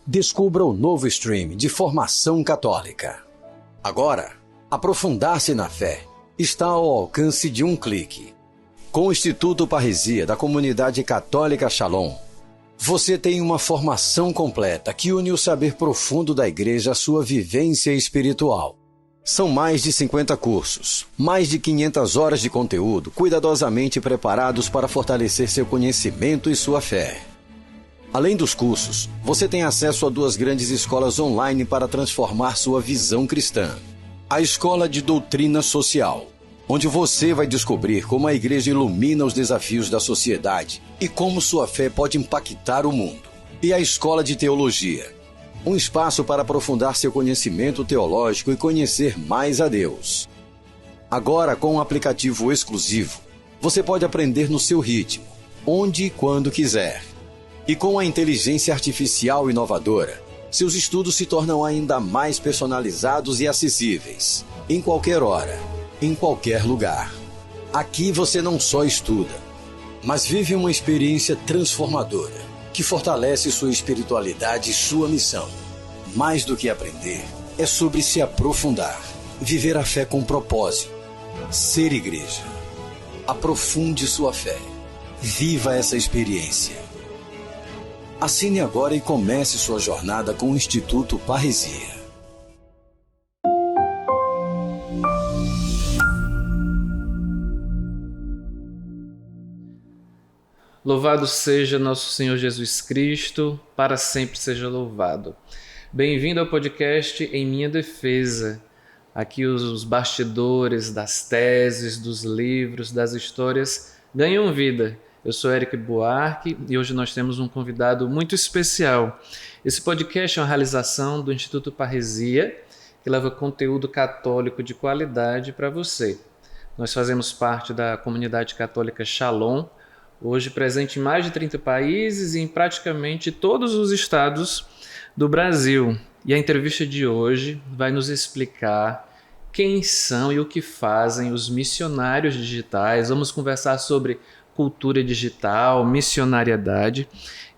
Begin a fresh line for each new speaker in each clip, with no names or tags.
Descubra o novo stream de formação católica. Agora, aprofundar-se na fé está ao alcance de um clique. Com o Instituto Parresia da Comunidade Católica Shalom, você tem uma formação completa que une o saber profundo da Igreja à sua vivência espiritual. São mais de 50 cursos, mais de 500 horas de conteúdo cuidadosamente preparados para fortalecer seu conhecimento e sua fé. Além dos cursos, você tem acesso a 2 grandes escolas online para transformar sua visão cristã. A Escola de Doutrina Social, onde você vai descobrir como a Igreja ilumina os desafios da sociedade e como sua fé pode impactar o mundo. E a Escola de Teologia, um espaço para aprofundar seu conhecimento teológico e conhecer mais a Deus. Agora, com um aplicativo exclusivo, você pode aprender no seu ritmo, onde e quando quiser. E com a inteligência artificial inovadora, seus estudos se tornam ainda mais personalizados e acessíveis, em qualquer hora, em qualquer lugar. Aqui você não só estuda, mas vive uma experiência transformadora, que fortalece sua espiritualidade e sua missão. Mais do que aprender, é sobre se aprofundar, viver a fé com propósito, ser igreja. Aprofunde sua fé, viva essa experiência. Assine agora e comece sua jornada com o Instituto Parresia.
Louvado seja nosso Senhor Jesus Cristo, para sempre seja louvado. Bem-vindo ao podcast Em Minha Defesa. Aqui os bastidores das teses, dos livros, das histórias ganham vida. Eu sou Eric Buarque e hoje nós temos um convidado muito especial. Esse podcast é uma realização do Instituto Parresia, que leva conteúdo católico de qualidade para você. Nós fazemos parte da comunidade católica Shalom, hoje presente em mais de 30 países e em praticamente todos os estados do Brasil. E a entrevista de hoje vai nos explicar quem são e o que fazem os missionários digitais. Vamos conversar sobre cultura digital, missionariedade.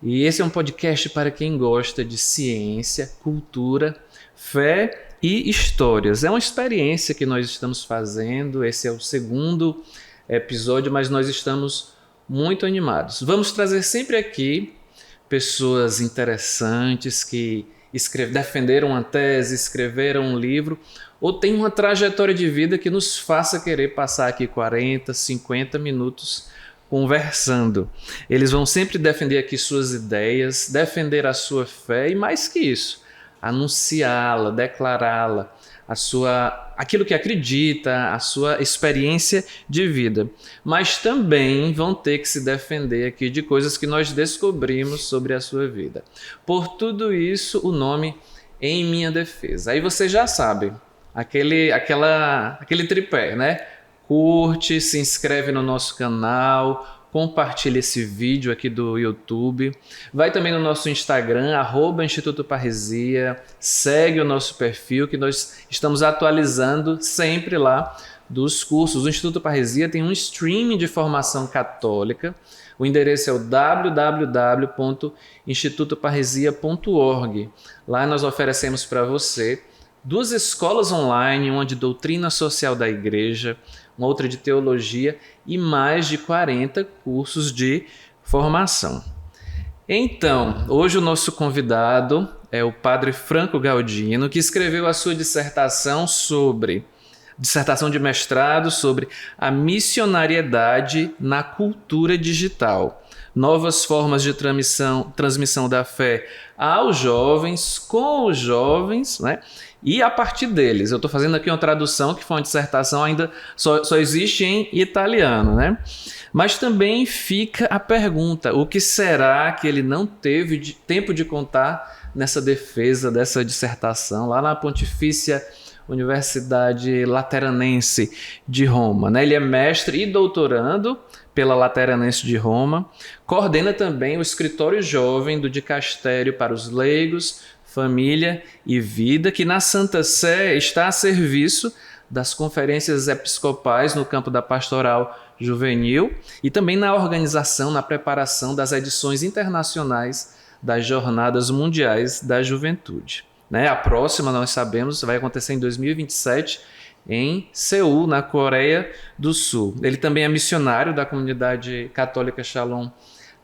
E esse é um podcast para quem gosta de ciência, cultura, fé e histórias. É uma experiência que nós estamos fazendo. Esse é o 2º episódio, mas nós estamos muito animados. Vamos trazer sempre aqui pessoas interessantes que defenderam uma tese, escreveram um livro ou têm uma trajetória de vida que nos faça querer passar aqui 40, 50 minutos conversando. Eles vão sempre defender aqui suas ideias, defender a sua fé e, mais que isso, anunciá-la, declará-la, aquilo que acredita, a sua experiência de vida. Mas também vão ter que se defender aqui de coisas que nós descobrimos sobre a sua vida. Por tudo isso, o nome Em Minha Defesa. Aí você já sabe, aquele tripé, né? Curte, se inscreve no nosso canal, compartilha esse vídeo aqui do YouTube. Vai também no nosso Instagram, @Instituto Parresia. Segue o nosso perfil que nós estamos atualizando sempre lá dos cursos. O Instituto Parresia tem um streaming de formação católica. O endereço é o www.institutoparresia.org. Lá nós oferecemos para você 2 escolas online, uma de doutrina social da igreja, uma outra de teologia e mais de 40 cursos de formação. Então, hoje o nosso convidado é o Padre Franco Galdino, que escreveu a sua dissertação de mestrado sobre a missionariedade na cultura digital. Novas formas de transmissão da fé aos jovens, com os jovens, né? E a partir deles. Eu estou fazendo aqui uma tradução que foi uma dissertação ainda só existe em italiano, né? Mas também fica a pergunta, o que será que ele não teve tempo de contar nessa defesa dessa dissertação lá na Pontifícia Universidade Lateranense de Roma, né? Ele é mestre e doutorando pela Lateranense de Roma, coordena também o escritório jovem do Dicastério para os Leigos, Família e Vida, que na Santa Sé está a serviço das conferências episcopais no campo da pastoral juvenil e também na organização, na preparação das edições internacionais das Jornadas Mundiais da Juventude. Né? A próxima, nós sabemos, vai acontecer em 2027, em Seul, na Coreia do Sul. Ele também é missionário da comunidade católica Shalom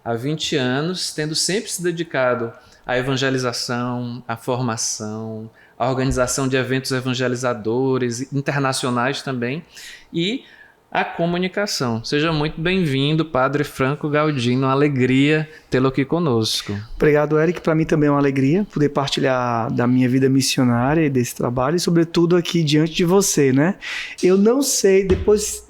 há 20 anos, tendo sempre se dedicado à evangelização, à formação, à organização de eventos evangelizadores, internacionais também, e à comunicação. Seja muito bem-vindo, Padre Franco Galdino, uma alegria tê-lo aqui conosco.
Obrigado, Eric. Para mim também é uma alegria poder partilhar da minha vida missionária e desse trabalho, e sobretudo aqui diante de você, né? Eu não sei, depois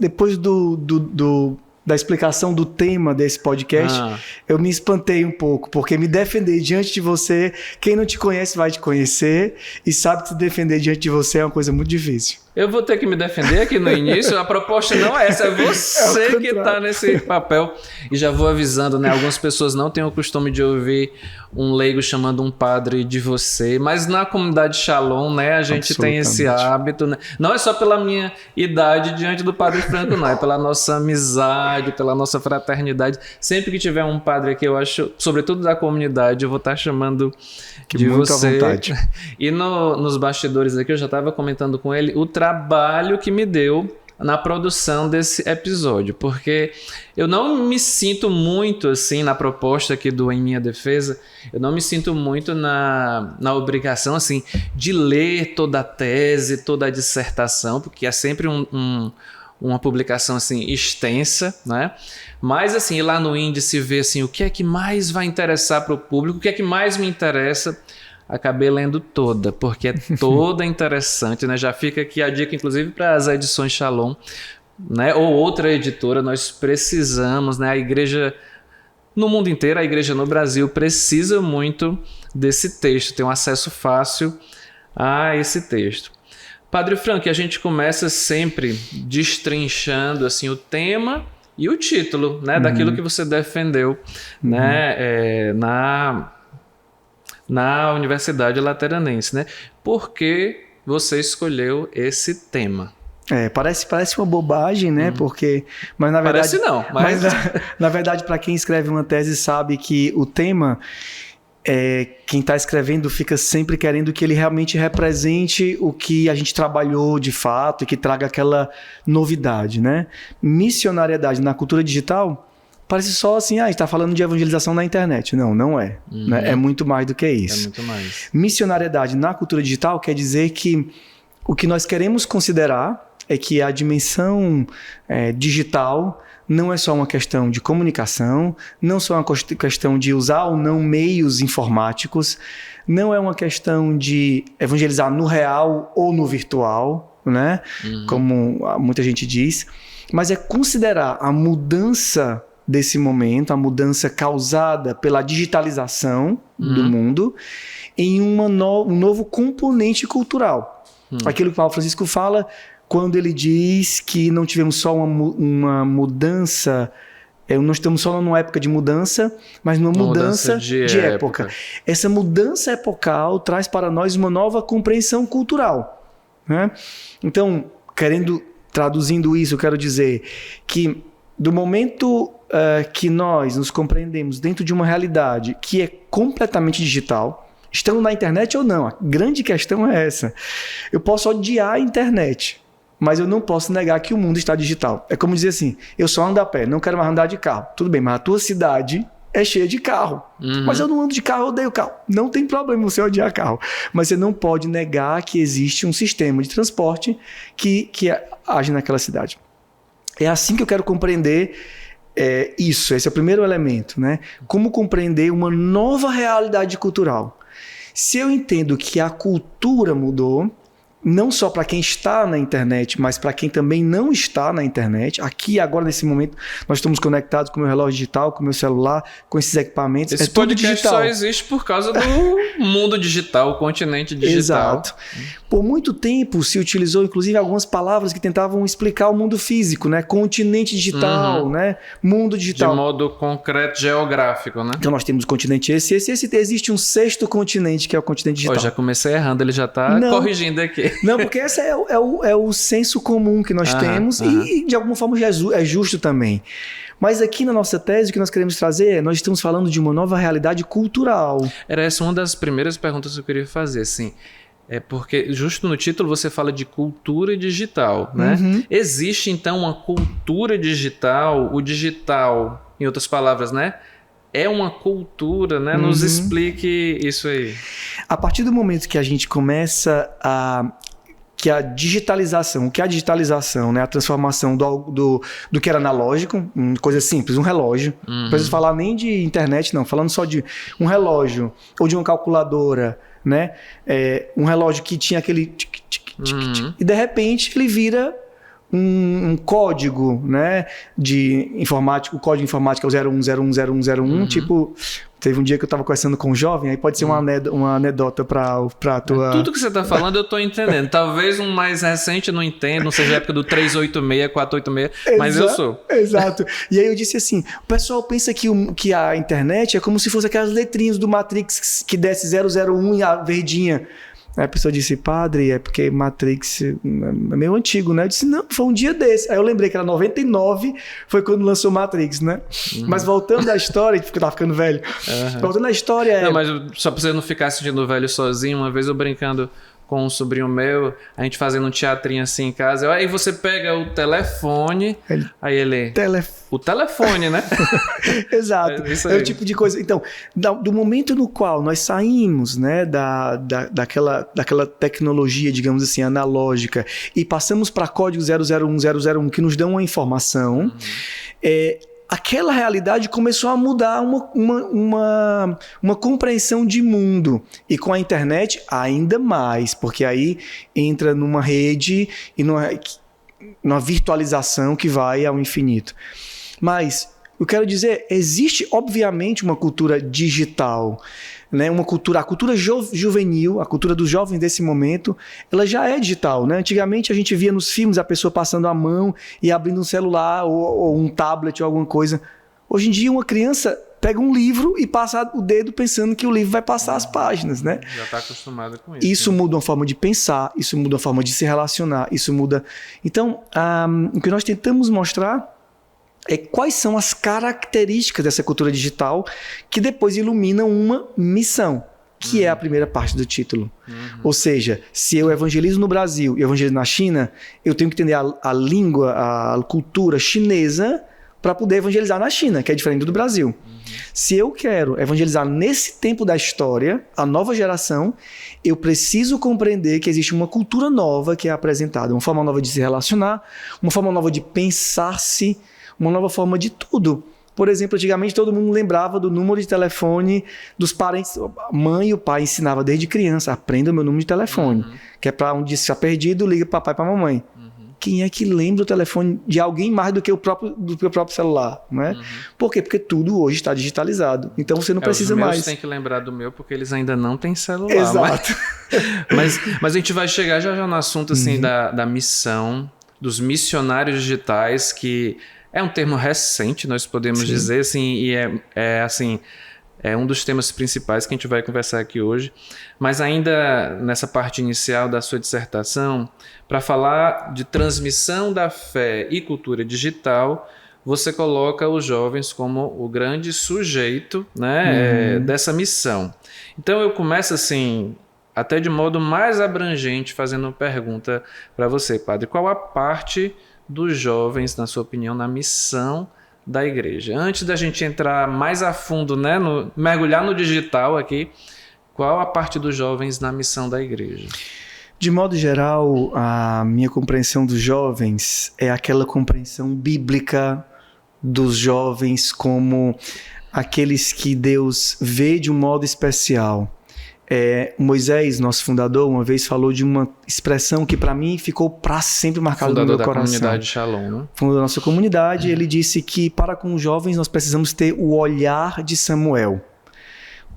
da explicação do tema desse podcast, eu me espantei um pouco, porque me defender diante de você, quem não te conhece vai te conhecer, e sabe que se defender diante de você é uma coisa muito difícil.
Eu vou ter que me defender aqui no início, a proposta não é essa, é você que está nesse papel. E já vou avisando, né? Algumas pessoas não têm o costume de ouvir um leigo chamando um padre de você, mas na comunidade Shalom, né, a gente tem esse hábito, né? Não é só pela minha idade diante do Padre Franco, não, é pela nossa amizade, pela nossa fraternidade. Sempre que tiver um padre aqui, eu acho, sobretudo da comunidade, eu vou estar chamando de
muito
você.
À vontade.
E nos bastidores aqui, eu já estava comentando com ele o trabalho que me deu na produção desse episódio, porque eu não me sinto muito assim na proposta aqui do Em Minha Defesa, eu não me sinto muito na obrigação assim de ler toda a tese, toda a dissertação, porque é sempre uma publicação assim extensa, né? Mas assim, lá no índice ver assim o que é que mais vai interessar para o público, o que é que mais me interessa. Acabei lendo toda, porque é toda interessante, né? Já fica aqui a dica, inclusive, para as edições Shalom, né? Ou outra editora, nós precisamos, né? A igreja no mundo inteiro, a igreja no Brasil precisa muito desse texto, ter um acesso fácil a esse texto. Padre Franco, a gente começa sempre destrinchando assim, o tema e o título, né? Daquilo que você defendeu, né? Na Universidade Lateranense, né? Por que você escolheu esse tema?
Parece uma bobagem, né? Mas na verdade,
parece não. Mas
na verdade, para quem escreve uma tese sabe que o tema, quem está escrevendo fica sempre querendo que ele realmente represente o que a gente trabalhou de fato e que traga aquela novidade, né? Missionariedade na cultura digital parece só assim, a gente está falando de evangelização na internet. Não, não é. Né? É muito mais do que isso.
É muito mais.
Missionariedade na cultura digital quer dizer que o que nós queremos considerar é que a dimensão digital não é só uma questão de comunicação, não só uma questão de usar ou não meios informáticos, não é uma questão de evangelizar no real ou no virtual, né? Como muita gente diz, mas é considerar a mudança desse momento, a mudança causada pela digitalização do mundo, em um novo componente cultural. Aquilo que o Papa Francisco fala quando ele diz que não tivemos só uma mudança, não estamos só numa época de mudança, mas numa mudança de época. Essa mudança epocal traz para nós uma nova compreensão cultural, né? Então, traduzindo isso, eu quero dizer que do momento que nós nos compreendemos dentro de uma realidade que é completamente digital, estando na internet ou não, a grande questão é essa. Eu posso odiar a internet, mas eu não posso negar que o mundo está digital. É como dizer assim, eu só ando a pé, não quero mais andar de carro. Tudo bem, mas a tua cidade é cheia de carro. Mas eu não ando de carro, eu odeio carro. Não tem problema você odiar carro. Mas você não pode negar que existe um sistema de transporte que age naquela cidade. É assim que eu quero compreender isso. Esse é o primeiro elemento, né? Como compreender uma nova realidade cultural. Se eu entendo que a cultura mudou, não só para quem está na internet, mas para quem também não está na internet. Aqui, agora, nesse momento, nós estamos conectados com o meu relógio digital, com o meu celular, com esses equipamentos.
Esse podcast digital. Só existe por causa do mundo digital, o continente digital.
Exato. Por muito tempo se utilizou, inclusive, algumas palavras que tentavam explicar o mundo físico, né? Continente digital, né? Mundo digital.
De modo concreto, geográfico, né?
Então, nós temos o continente esse. Existe um sexto continente, que é o continente digital.
Já comecei errando, ele já está corrigindo aqui.
Não, porque esse é o senso comum que nós temos e, de alguma forma, é justo também. Mas aqui na nossa tese, o que nós queremos trazer, nós estamos falando de uma nova realidade cultural.
Era essa uma das primeiras perguntas que eu queria fazer, assim. É porque justo no título você fala de cultura digital, né? Existe, então, uma cultura digital, o digital, em outras palavras, né? É uma cultura, né? Nos explique isso aí.
A partir do momento que a gente começa que a digitalização, né? A transformação do que era analógico, coisa simples, um relógio. Não preciso falar nem de internet, não. Falando só de um relógio ou de uma calculadora, né? Um relógio que tinha aquele e de repente ele vira um código, né, de informática, o código informático é o 01010101, tipo, teve um dia que eu estava conversando com um jovem, aí pode ser uma anedota para tua...
Tudo que você está falando eu estou entendendo, talvez um mais recente eu não entendo, não seja a época do 386, 486, mas eu sou.
Exato, e aí eu disse assim, o pessoal pensa que a internet é como se fosse aquelas letrinhas do Matrix que desce 001 e a verdinha. Aí a pessoa disse, padre, é porque Matrix é meio antigo, né? Eu disse, não, foi um dia desse. Aí eu lembrei que era 99, foi quando lançou Matrix, né? Mas voltando à história, porque eu tava ficando velho. Voltando à história...
Não, mas só pra você não ficar sentindo velho sozinho, uma vez eu brincando com um sobrinho meu, a gente fazendo um teatrinho assim em casa, aí você pega o telefone, aí ele... O telefone, né?
Exato. É o tipo de coisa. Então, do momento no qual nós saímos, né, daquela tecnologia, digamos assim, analógica, e passamos para código 001001, que nos dão uma informação, aquela realidade começou a mudar uma compreensão de mundo. E com a internet, ainda mais, porque aí entra numa rede e numa virtualização que vai ao infinito. Mas, eu quero dizer, existe obviamente uma cultura digital, né? A cultura juvenil, a cultura dos jovens desse momento, ela já é digital, né? Antigamente a gente via nos filmes a pessoa passando a mão e abrindo um celular ou um tablet ou alguma coisa. Hoje em dia uma criança pega um livro e passa o dedo pensando que o livro vai passar as páginas, né?
Já está acostumado com isso.
Isso muda uma forma de pensar, isso muda uma forma de se relacionar, isso muda... Então, o que nós tentamos mostrar quais são as características dessa cultura digital que depois iluminam uma missão, que é a primeira parte do título. Ou seja, se eu evangelizo no Brasil e evangelizo na China, eu tenho que entender a língua, a cultura chinesa para poder evangelizar na China, que é diferente do Brasil. Se eu quero evangelizar nesse tempo da história, a nova geração, eu preciso compreender que existe uma cultura nova que é apresentada, uma forma nova de se relacionar, uma forma nova de pensar-se, uma nova forma de tudo. Por exemplo, antigamente todo mundo lembrava do número de telefone dos parentes. A mãe e o pai ensinavam desde criança, aprenda o meu número de telefone. Que é para um dia se está perdido, liga para papai e para mamãe. Quem é que lembra o telefone de alguém mais do que o próprio celular? Né? Por quê? Porque tudo hoje está digitalizado. Então você não precisa mais. Os meus
têm que lembrar do meu porque eles ainda não têm celular.
Exato.
Mas a gente vai chegar já no assunto assim, da missão, dos missionários digitais, que... É um termo recente, nós podemos dizer, assim, e é um dos temas principais que a gente vai conversar aqui hoje. Mas ainda nessa parte inicial da sua dissertação, para falar de transmissão da fé e cultura digital, você coloca os jovens como o grande sujeito, né, dessa missão. Então eu começo assim, até de modo mais abrangente, fazendo uma pergunta para você, padre. Qual a parte dos jovens, na sua opinião, na missão da igreja? Antes da gente entrar mais a fundo, né, mergulhar no digital aqui, qual a parte dos jovens na missão da igreja?
De modo geral, a minha compreensão dos jovens é aquela compreensão bíblica dos jovens como aqueles que Deus vê de um modo especial. Moisés, nosso fundador, uma vez falou de uma expressão que para mim ficou para sempre marcada no meu coração.
Fundador da comunidade Shalom, né?
Fundador da nossa comunidade, ele disse que para com os jovens nós precisamos ter o olhar de Samuel.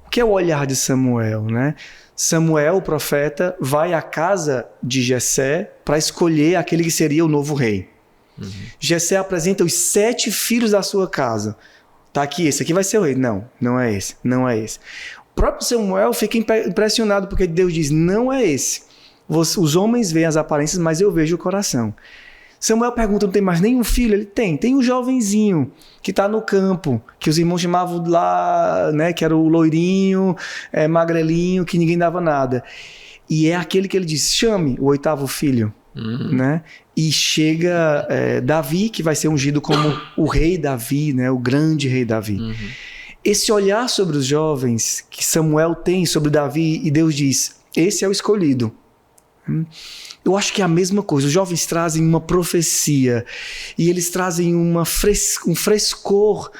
O que é o olhar de Samuel, né? Samuel, o profeta, vai à casa de Jessé para escolher aquele que seria o novo rei. Jessé apresenta os 7 filhos da sua casa. Tá aqui, esse aqui vai ser o rei. Não é esse, não é esse. O próprio Samuel fica impressionado porque Deus diz, não é esse. Os homens veem as aparências, mas eu vejo o coração. Samuel pergunta, não tem mais nenhum filho? Ele tem um jovenzinho que está no campo, que os irmãos chamavam lá, né, que era o loirinho, magrelinho, que ninguém dava nada. E é aquele que ele diz, chame o 8º filho. Né? E chega Davi, que vai ser ungido como o rei Davi, né? O grande rei Davi. Esse olhar sobre os jovens que Samuel tem sobre Davi, e Deus diz, esse é o escolhido. Eu acho que é a mesma coisa. Os jovens trazem uma profecia e eles trazem um frescor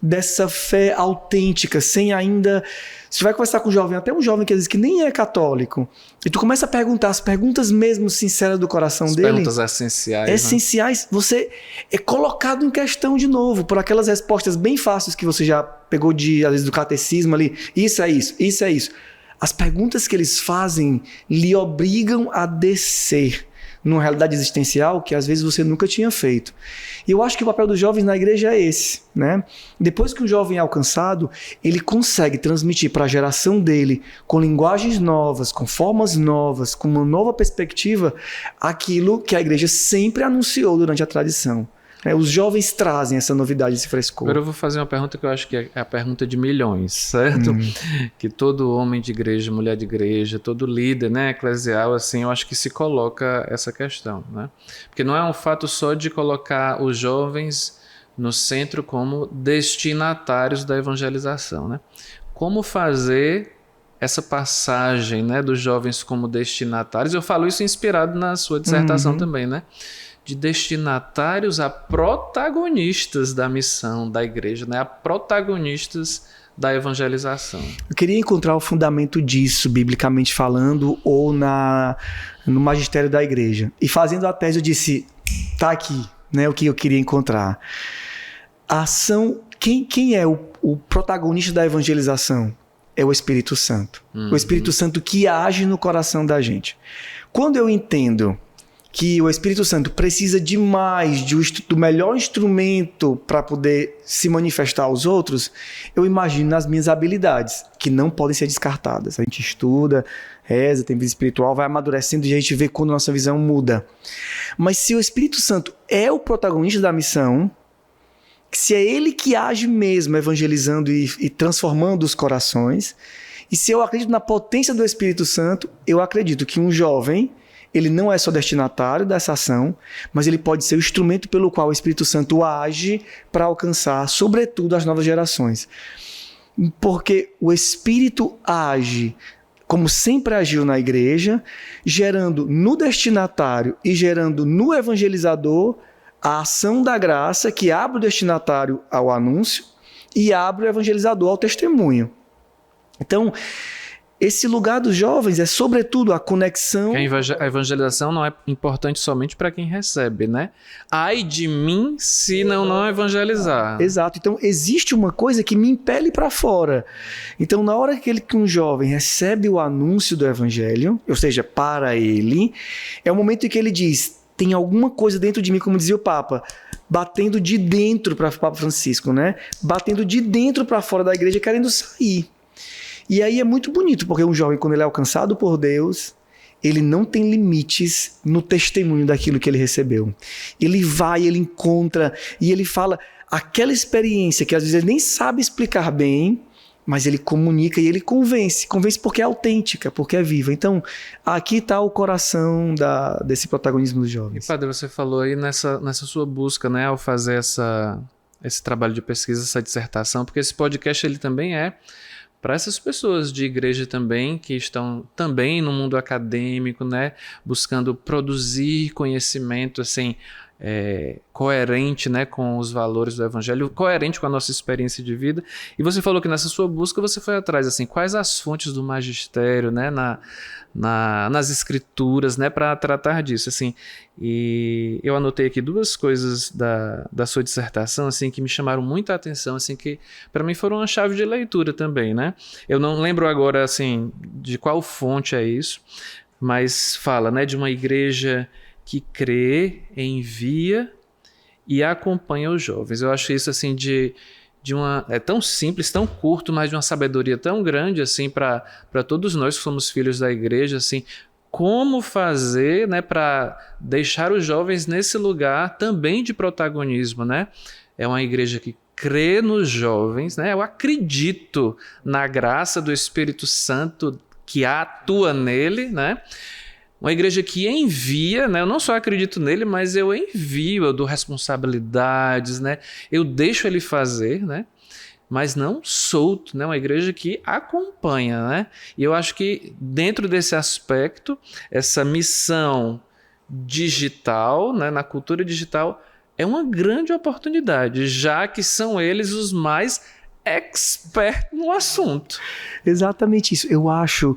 dessa fé autêntica, sem ainda... Você vai conversar com um jovem, até um jovem que às vezes que nem é católico, e tu começa a perguntar as perguntas mesmo sinceras do coração dele.
Perguntas essenciais.
Essenciais. Né? Você é colocado em questão de novo por aquelas respostas bem fáceis que você já pegou às vezes do catecismo ali. Isso é isso, isso é isso. As perguntas que eles fazem lhe obrigam a descer numa realidade existencial que às vezes você nunca tinha feito. E eu acho que o papel dos jovens na igreja é esse, né? Depois que um jovem é alcançado, ele consegue transmitir para a geração dele, com linguagens novas, com formas novas, com uma nova perspectiva, aquilo que a igreja sempre anunciou durante a tradição. Os jovens trazem essa novidade, esse frescor.
Agora eu vou fazer uma pergunta que eu acho que é a pergunta de milhões, certo? Que todo homem de igreja, mulher de igreja, todo líder, né, eclesial, assim, eu acho que se coloca essa questão, né? Porque não é um fato só de colocar os jovens no centro como destinatários da evangelização, né? Como fazer essa passagem, né, dos jovens como destinatários? Eu falo isso inspirado na sua dissertação também, né? De destinatários a protagonistas da missão da igreja, né? A protagonistas da evangelização.
Eu queria encontrar o fundamento disso, biblicamente falando, ou no magistério da igreja. E fazendo a tese, eu disse, tá aqui, né, o que eu queria encontrar. A ação, quem é o protagonista da evangelização? É o Espírito Santo. O Espírito Santo que age no coração da gente. Quando eu entendo que o Espírito Santo precisa demais do melhor instrumento para poder se manifestar aos outros, eu imagino nas minhas habilidades, que não podem ser descartadas. A gente estuda, reza, tem vida espiritual, vai amadurecendo e a gente vê quando a nossa visão muda. Mas se o Espírito Santo é o protagonista da missão, se é ele que age mesmo, evangelizando e transformando os corações, e se eu acredito na potência do Espírito Santo, eu acredito que um jovem, ele não é só destinatário dessa ação, mas ele pode ser o instrumento pelo qual o Espírito Santo age para alcançar, sobretudo, as novas gerações. Porque o Espírito age, como sempre agiu na igreja, gerando no destinatário e gerando no evangelizador a ação da graça que abre o destinatário ao anúncio e abre o evangelizador ao testemunho. Então, esse lugar dos jovens é, sobretudo, a conexão...
A evangelização não é importante somente para quem recebe, né? Ai de mim se não evangelizar.
Exato. Então, existe uma coisa que me impele para fora. Então, na hora que um jovem recebe o anúncio do evangelho, ou seja, para ele, é o momento em que ele diz, tem alguma coisa dentro de mim, como dizia o Papa, batendo de dentro para o Papa Francisco, né? Batendo de dentro para fora da igreja, querendo sair. E aí é muito bonito, porque um jovem, quando ele é alcançado por Deus, ele não tem limites no testemunho daquilo que ele recebeu. Ele vai, ele encontra, e ele fala aquela experiência que às vezes ele nem sabe explicar bem, mas ele comunica e ele convence. Convence porque é autêntica, porque é viva. Então, aqui está o coração desse protagonismo dos jovens.
E, padre, você falou aí nessa sua busca, né, ao fazer esse trabalho de pesquisa, essa dissertação, porque esse podcast ele também é para essas pessoas de igreja também, que estão também no mundo acadêmico, né, buscando produzir conhecimento assim, coerente, né, com os valores do evangelho, coerente com a nossa experiência de vida. E você falou que nessa sua busca você foi atrás, assim, quais as fontes do magistério, né, nas escrituras, né, para tratar disso, assim. E eu anotei aqui duas coisas da sua dissertação, assim, que me chamaram muita atenção, assim, que para mim foram uma chave de leitura também, né. Eu não lembro agora, assim, de qual fonte é isso, mas fala, né, de uma igreja que crê, envia e acompanha os jovens. Eu acho isso assim é tão simples, tão curto, mas de uma sabedoria tão grande assim para todos nós que somos filhos da igreja, assim, como fazer, né, para deixar os jovens nesse lugar também de protagonismo, né? É uma igreja que crê nos jovens, né? Eu acredito na graça do Espírito Santo que atua nele, né? Uma igreja que envia, né? Eu não só acredito nele, mas eu envio, eu dou responsabilidades, né? Eu deixo ele fazer, né? Mas não solto, né? Uma igreja que acompanha, né? E eu acho que dentro desse aspecto, essa missão digital, né? Na cultura digital, é uma grande oportunidade, já que são eles os mais expert no assunto.
Exatamente isso. Eu acho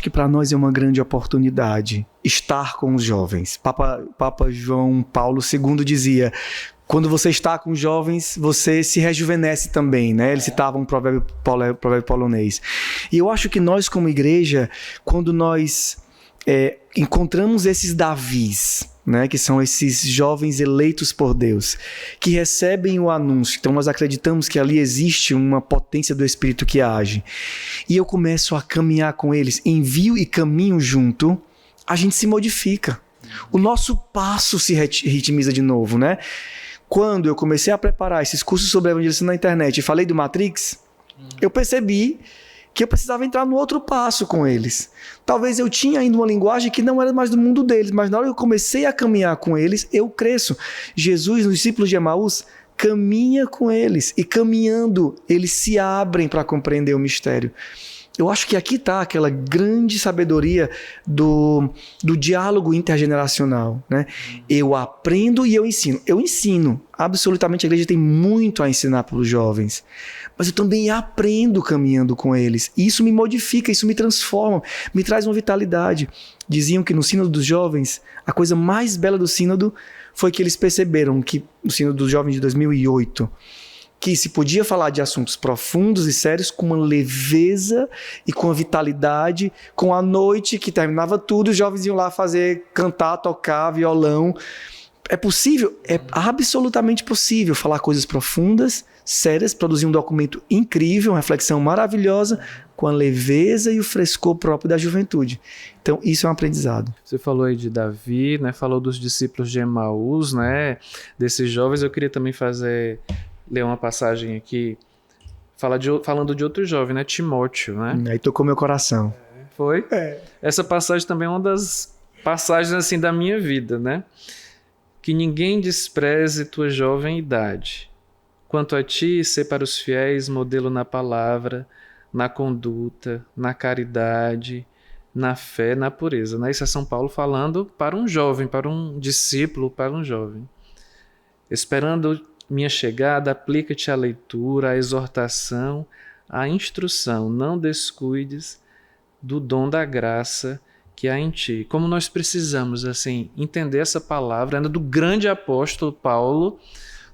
que para nós é uma grande oportunidade estar com os jovens. Papa João Paulo II dizia: quando você está com os jovens, você se rejuvenesce também, né? Ele citava um provérbio polonês. E eu acho que nós, como igreja, quando nós encontramos esses Davis, né, que são esses jovens eleitos por Deus, que recebem o anúncio, então nós acreditamos que ali existe uma potência do Espírito que age, e eu começo a caminhar com eles, envio e caminho junto, a gente se modifica. O nosso passo se ritmiza de novo, né? Quando eu comecei a preparar esses cursos sobre evangelização na internet e falei do Matrix, eu percebi que eu precisava entrar no outro passo com eles. Talvez eu tinha ainda uma linguagem que não era mais do mundo deles, mas na hora que eu comecei a caminhar com eles, eu cresço. Jesus, nos discípulos de Emaús, caminha com eles, e caminhando, eles se abrem para compreender o mistério. Eu acho que aqui está aquela grande sabedoria do diálogo intergeneracional, né? Eu aprendo e eu ensino. Eu ensino. Absolutamente, a igreja tem muito a ensinar para os jovens. Mas eu também aprendo caminhando com eles. E isso me modifica, isso me transforma, me traz uma vitalidade. Diziam que no Sínodo dos Jovens, a coisa mais bela do Sínodo foi que eles perceberam que, no Sínodo dos Jovens de 2008, que se podia falar de assuntos profundos e sérios com uma leveza e com uma vitalidade, com a noite que terminava tudo, os jovens iam lá cantar, tocar, violão. É possível? É absolutamente possível falar coisas profundas, sérias, produzir um documento incrível, uma reflexão maravilhosa, com a leveza e o frescor próprio da juventude. Então, isso é um aprendizado.
Você falou aí de Davi, né? Falou dos discípulos de Emaús, né? Desses jovens. Eu queria também ler uma passagem aqui, falando de outro jovem, né? Timóteo, né?
Aí tocou meu coração.
Foi? Essa passagem também é uma das passagens assim da minha vida, né? Que ninguém despreze tua jovem idade. Quanto a ti, ser para os fiéis modelo na palavra, na conduta, na caridade, na fé, na pureza. Né? Isso é São Paulo falando para um jovem, para um discípulo, para um jovem. Esperando minha chegada, aplica-te à leitura, à exortação, à instrução. Não descuides do dom da graça que há em ti. Como nós precisamos assim entender essa palavra, né, do grande apóstolo Paulo,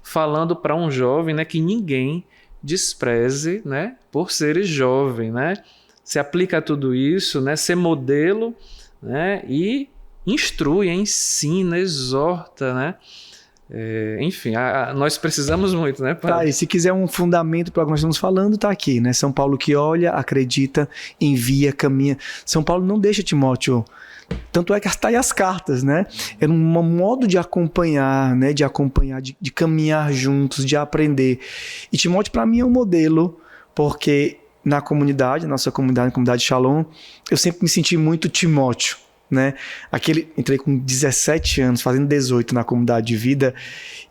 falando para um jovem, né, que ninguém despreze, né, por seres jovem, né? Se aplica a tudo isso, né, ser modelo, né, e instrui, ensina, exorta, né? Enfim, nós precisamos muito, né, padre?
E se quiser um fundamento para o que nós estamos falando, está aqui, né? São Paulo que olha, acredita, envia, caminha. São Paulo não deixa Timóteo. Tanto é que está aí as cartas, né? Era um modo de acompanhar, né? De caminhar juntos, de aprender. E Timóteo, para mim, é um modelo, porque na comunidade, nossa comunidade, a comunidade Shalom, eu sempre me senti muito Timóteo. Né? Entrei com 17 anos, fazendo 18 na comunidade de vida,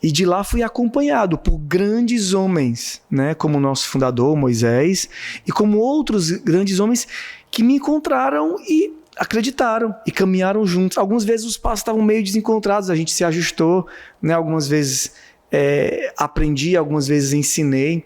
e de lá fui acompanhado por grandes homens, né? Como o nosso fundador Moisés, e como outros grandes homens que me encontraram e acreditaram e caminharam juntos. Algumas vezes os passos estavam meio desencontrados, a gente se ajustou, né? Algumas vezes aprendi, algumas vezes ensinei.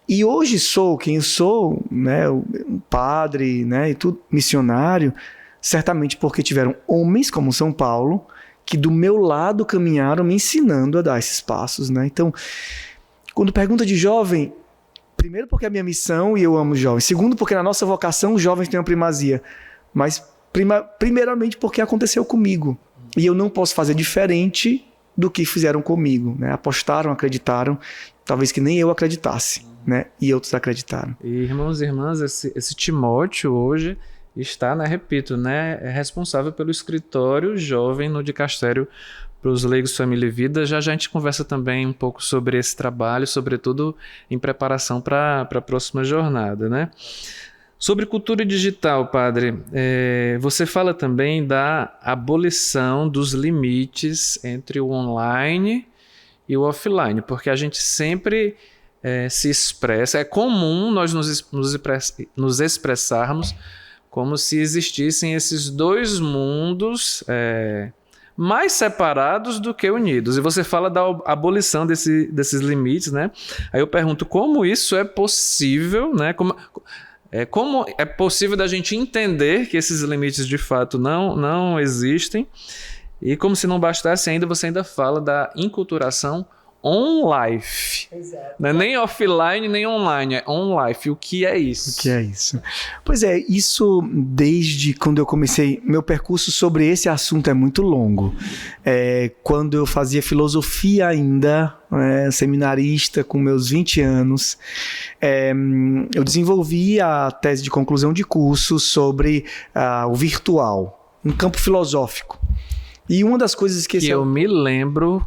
E hoje sou quem eu sou, né? Um padre, né? E tudo, missionário, certamente porque tiveram homens como São Paulo que do meu lado caminharam me ensinando a dar esses passos, né? Então, quando pergunta de jovem, primeiro porque é a minha missão e eu amo jovens. Segundo porque na nossa vocação os jovens têm uma primazia. Mas primeiramente porque aconteceu comigo. E eu não posso fazer diferente do que fizeram comigo, né? Apostaram, acreditaram, talvez que nem eu acreditasse, né? E outros acreditaram.
E irmãos e irmãs, esse Timóteo hoje, está, né, repito, né, é responsável pelo escritório jovem no Dicastério para os Leigos, Família e Vida. Já a gente conversa também um pouco sobre esse trabalho, sobretudo em preparação para a próxima jornada, né? Sobre cultura digital, padre, você fala também da abolição dos limites entre o online e o offline, porque a gente sempre se expressa, é comum nós nos expressarmos como se existissem esses dois mundos mais separados do que unidos. E você fala da abolição desses limites, né? Aí eu pergunto como isso é possível, né? Como é possível da gente entender que esses limites de fato não existem, e como se não bastasse ainda, você ainda fala da enculturação on-life. Não é nem offline nem online, é on-life. O que é isso?
O que é isso? Pois é, isso desde quando eu comecei, meu percurso sobre esse assunto é muito longo. Quando eu fazia filosofia ainda, seminarista com meus 20 anos, eu desenvolvi a tese de conclusão de curso sobre o virtual, um campo filosófico. E uma das coisas que
eu me lembro,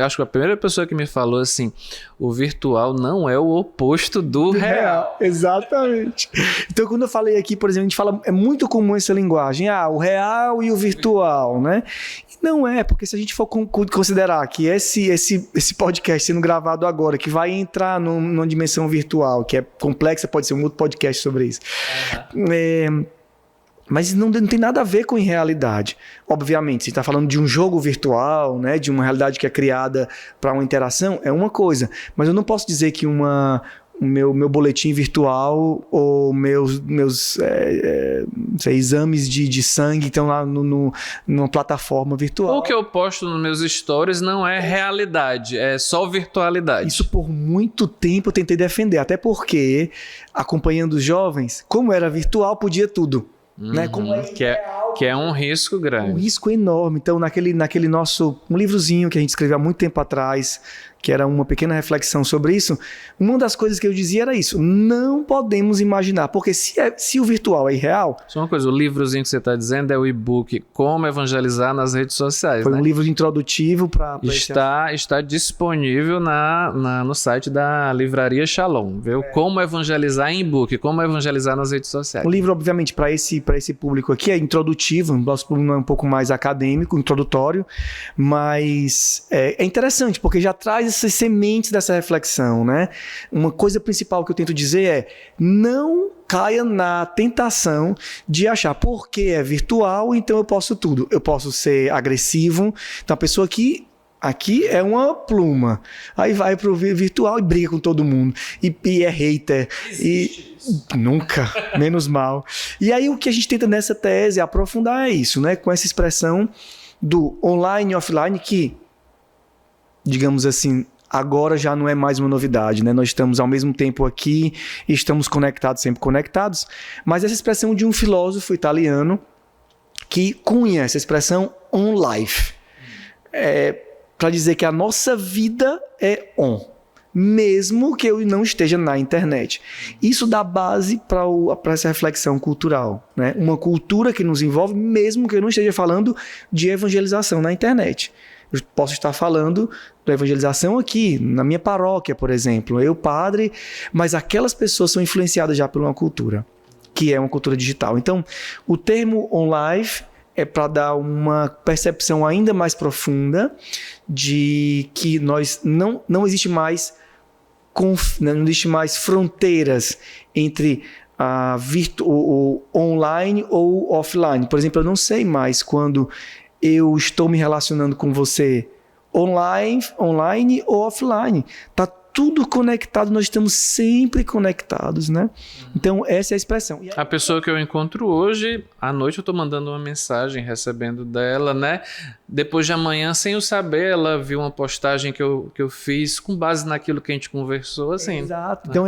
acho que a primeira pessoa que me falou assim, o virtual não é o oposto do real.
Exatamente. Então, quando eu falei aqui, por exemplo, a gente fala, é muito comum essa linguagem, o real e o virtual, né? E não é, porque se a gente for considerar que esse podcast sendo gravado agora, que vai entrar numa dimensão virtual, que é complexa, pode ser um outro podcast sobre isso. Mas não tem nada a ver com irrealidade. Obviamente, se está falando de um jogo virtual, né, de uma realidade que é criada para uma interação, é uma coisa. Mas eu não posso dizer que o meu boletim virtual ou meus exames de sangue estão lá numa plataforma virtual.
O que eu posto nos meus stories não é realidade, é só virtualidade.
Isso por muito tempo eu tentei defender, até porque, acompanhando os jovens, como era virtual, podia tudo. Né? Como
que é um risco grande.
Um risco enorme. Então, naquele nosso um livrozinho que a gente escreveu há muito tempo atrás, que era uma pequena reflexão sobre isso, uma das coisas que eu dizia era isso: não podemos imaginar, porque se o virtual é irreal...
Só uma coisa, o livrozinho que você está dizendo é o e-book Como Evangelizar nas Redes Sociais.
Foi um livro introdutivo para...
Está disponível no site da Livraria Shalom, viu? Como evangelizar em e-book, como evangelizar nas redes sociais.
O livro, obviamente, para esse público aqui é introdutivo, o nosso público é um pouco mais acadêmico, introdutório, mas é interessante, porque já traz essas sementes dessa reflexão, né? Uma coisa principal que eu tento dizer é: não caia na tentação de achar, porque é virtual, então eu posso tudo. Eu posso ser agressivo. Então a pessoa aqui é uma pluma. Aí vai pro virtual e briga com todo mundo. E é hater. Nunca, menos mal. E aí o que a gente tenta nessa tese aprofundar é isso, né? Com essa expressão do online e offline que, digamos assim, agora já não é mais uma novidade, né? Nós estamos ao mesmo tempo aqui e estamos conectados, sempre conectados, mas essa expressão de um filósofo italiano que cunha essa expressão on life, para dizer que a nossa vida é on, mesmo que eu não esteja na internet. Isso dá base para essa reflexão cultural, né? Uma cultura que nos envolve, mesmo que eu não esteja falando de evangelização na internet. Eu posso estar falando da evangelização aqui, na minha paróquia, por exemplo. Eu, padre, mas aquelas pessoas são influenciadas já por uma cultura, que é uma cultura digital. Então, o termo on life é para dar uma percepção ainda mais profunda de que não existe mais fronteiras entre o online ou offline. Por exemplo, eu não sei mais quando eu estou me relacionando com você online ou offline. Está tudo conectado, nós estamos sempre conectados, né? Então, essa é a expressão.
A pessoa que eu encontro hoje, à noite eu estou mandando uma mensagem, recebendo dela, né? Depois de amanhã, sem eu saber, ela viu uma postagem que eu fiz com base naquilo que a gente conversou, assim.
Exato. Então,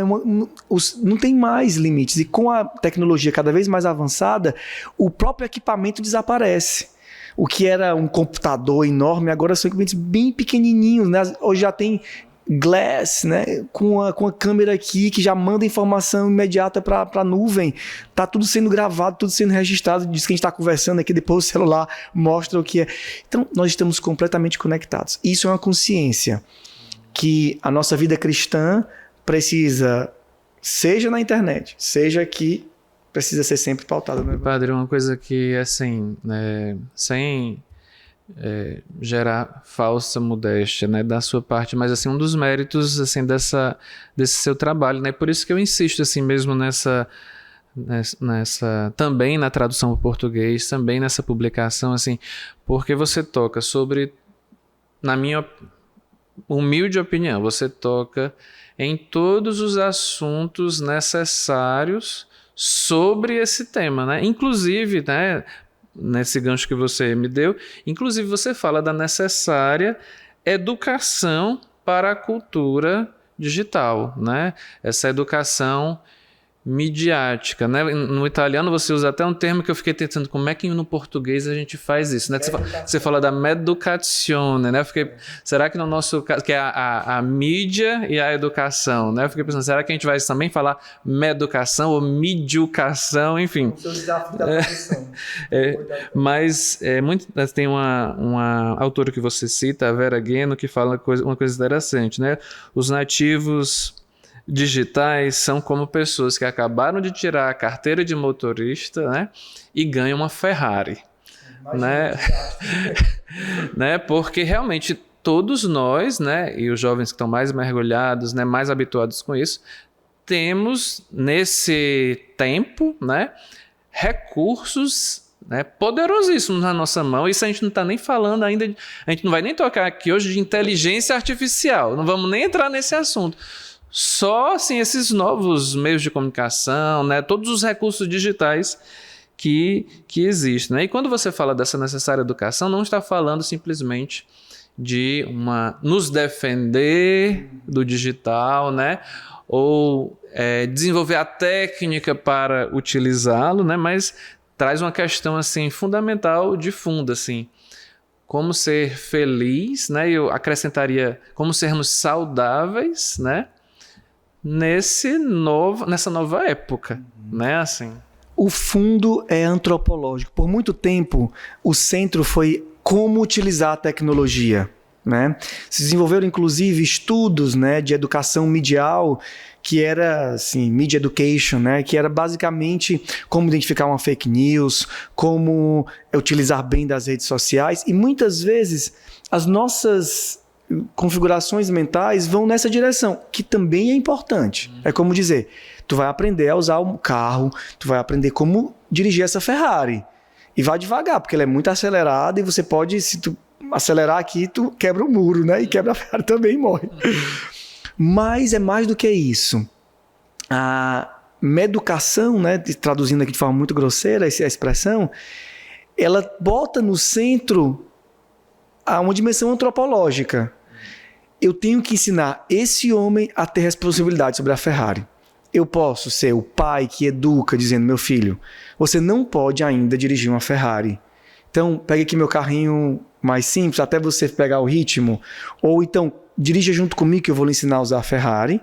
não tem mais limites. E com a tecnologia cada vez mais avançada, o próprio equipamento desaparece. O que era um computador enorme, agora são equipamentos bem pequenininhos, né? Hoje já tem Glass, né? Com a câmera aqui que já manda informação imediata para a nuvem. Tá tudo sendo gravado, tudo sendo registrado. Diz que a gente está conversando aqui, depois o celular mostra o que é. Então, nós estamos completamente conectados. Isso é uma consciência que a nossa vida cristã precisa, seja na internet, seja aqui, precisa ser sempre pautada. Né?
Padre, uma coisa que, assim, sem gerar falsa modéstia, né, da sua parte, mas assim, um dos méritos assim, desse seu trabalho, né, por isso que eu insisto assim mesmo nessa também na tradução para o português, também nessa publicação, assim, porque você toca sobre, na minha humilde opinião, você toca em todos os assuntos necessários sobre esse tema, né, inclusive, né, nesse gancho que você me deu, inclusive você fala da necessária educação para a cultura digital, né? Essa educação midiática, né? No italiano você usa até um termo que eu fiquei tentando, como é que no português a gente faz isso, né? Você fala da meducazione, né? Eu fiquei, será que no nosso caso, que é a mídia e a educação, né? Eu fiquei pensando, será que a gente vai também falar meducação ou midiucação, enfim. O seu desafio da profissão. Mas tem uma autora que você cita, a Vera Gueno, que fala uma coisa interessante, né? Os nativos digitais são como pessoas que acabaram de tirar a carteira de motorista, né, e ganham uma Ferrari, né? Né? Porque realmente todos nós, né, e os jovens que estão mais mergulhados, né, mais habituados com isso, temos nesse tempo, né, recursos, né, poderosíssimos na nossa mão. Isso a gente não está nem falando ainda, a gente não vai nem tocar aqui hoje de inteligência artificial, não vamos nem entrar nesse assunto. Só assim, esses novos meios de comunicação, né, todos os recursos digitais que existem. Né? E quando você fala dessa necessária educação, não está falando simplesmente de nos defender do digital, né, ou desenvolver a técnica para utilizá-lo, né, mas traz uma questão assim, fundamental de fundo, assim, como ser feliz, né, eu acrescentaria como sermos saudáveis, né, nessa nova época, né, assim.
O fundo é antropológico. Por muito tempo, o centro foi como utilizar a tecnologia, né? Se desenvolveram, inclusive, estudos, né, de educação midial, que era, assim, media education, né, que era basicamente como identificar uma fake news, como utilizar bem das redes sociais, e muitas vezes as nossas configurações mentais vão nessa direção, que também é importante. É como dizer, tu vai aprender a usar um carro, tu vai aprender como dirigir essa Ferrari. E vai devagar, porque ela é muito acelerada e você pode, se tu acelerar aqui, tu quebra o muro, né? E quebra a Ferrari também e morre. Mas é mais do que isso. A meducação, né, traduzindo aqui de forma muito grosseira essa expressão, ela bota no centro uma dimensão antropológica. Eu tenho que ensinar esse homem a ter responsabilidade sobre a Ferrari. Eu posso ser o pai que educa, dizendo, meu filho, você não pode ainda dirigir uma Ferrari. Então, pega aqui meu carrinho mais simples, até você pegar o ritmo. Ou então, dirija junto comigo que eu vou lhe ensinar a usar a Ferrari.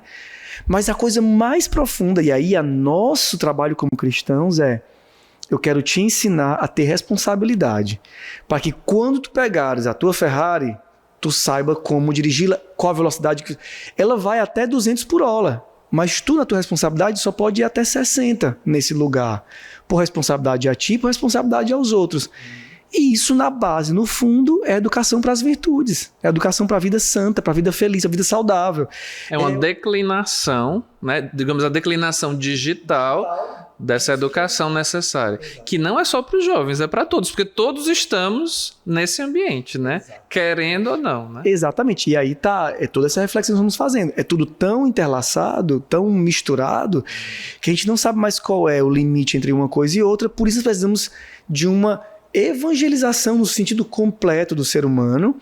Mas a coisa mais profunda, e aí nosso trabalho como cristãos eu quero te ensinar a ter responsabilidade. Para que quando tu pegares a tua Ferrari, tu saiba como dirigi-la, qual a velocidade que... Ela vai até 200 por hora. Mas tu, na tua responsabilidade, só pode ir até 60 nesse lugar. Por responsabilidade a ti, por responsabilidade aos outros. E isso, na base, no fundo, é educação para as virtudes. É educação para a vida santa, para a vida feliz, a vida saudável.
É uma declinação, né? Digamos, a declinação digital dessa educação necessária. Que não é só para os jovens, é para todos. Porque todos estamos nesse ambiente, né? Exato. Querendo ou não, né?
Exatamente. E aí toda essa reflexão que nós estamos fazendo. É tudo tão interlaçado, tão misturado, que a gente não sabe mais qual é o limite entre uma coisa e outra. Por isso precisamos de uma evangelização no sentido completo do ser humano,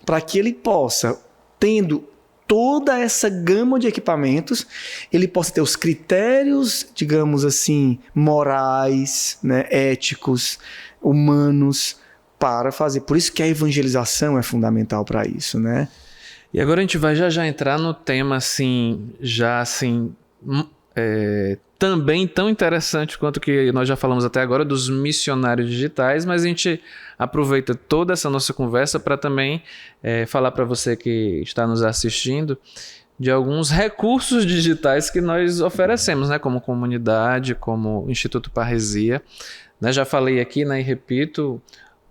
para que ele possa, tendo toda essa gama de equipamentos, ele possa ter os critérios, digamos assim, morais, né, éticos, humanos, para fazer. Por isso que a evangelização é fundamental para isso, né?
E agora a gente vai já entrar no tema assim, também tão interessante quanto que nós já falamos até agora dos missionários digitais, mas a gente aproveita toda essa nossa conversa para também falar para você que está nos assistindo de alguns recursos digitais que nós oferecemos, né, como comunidade, como Instituto Parresia. Né, já falei aqui, né, e repito,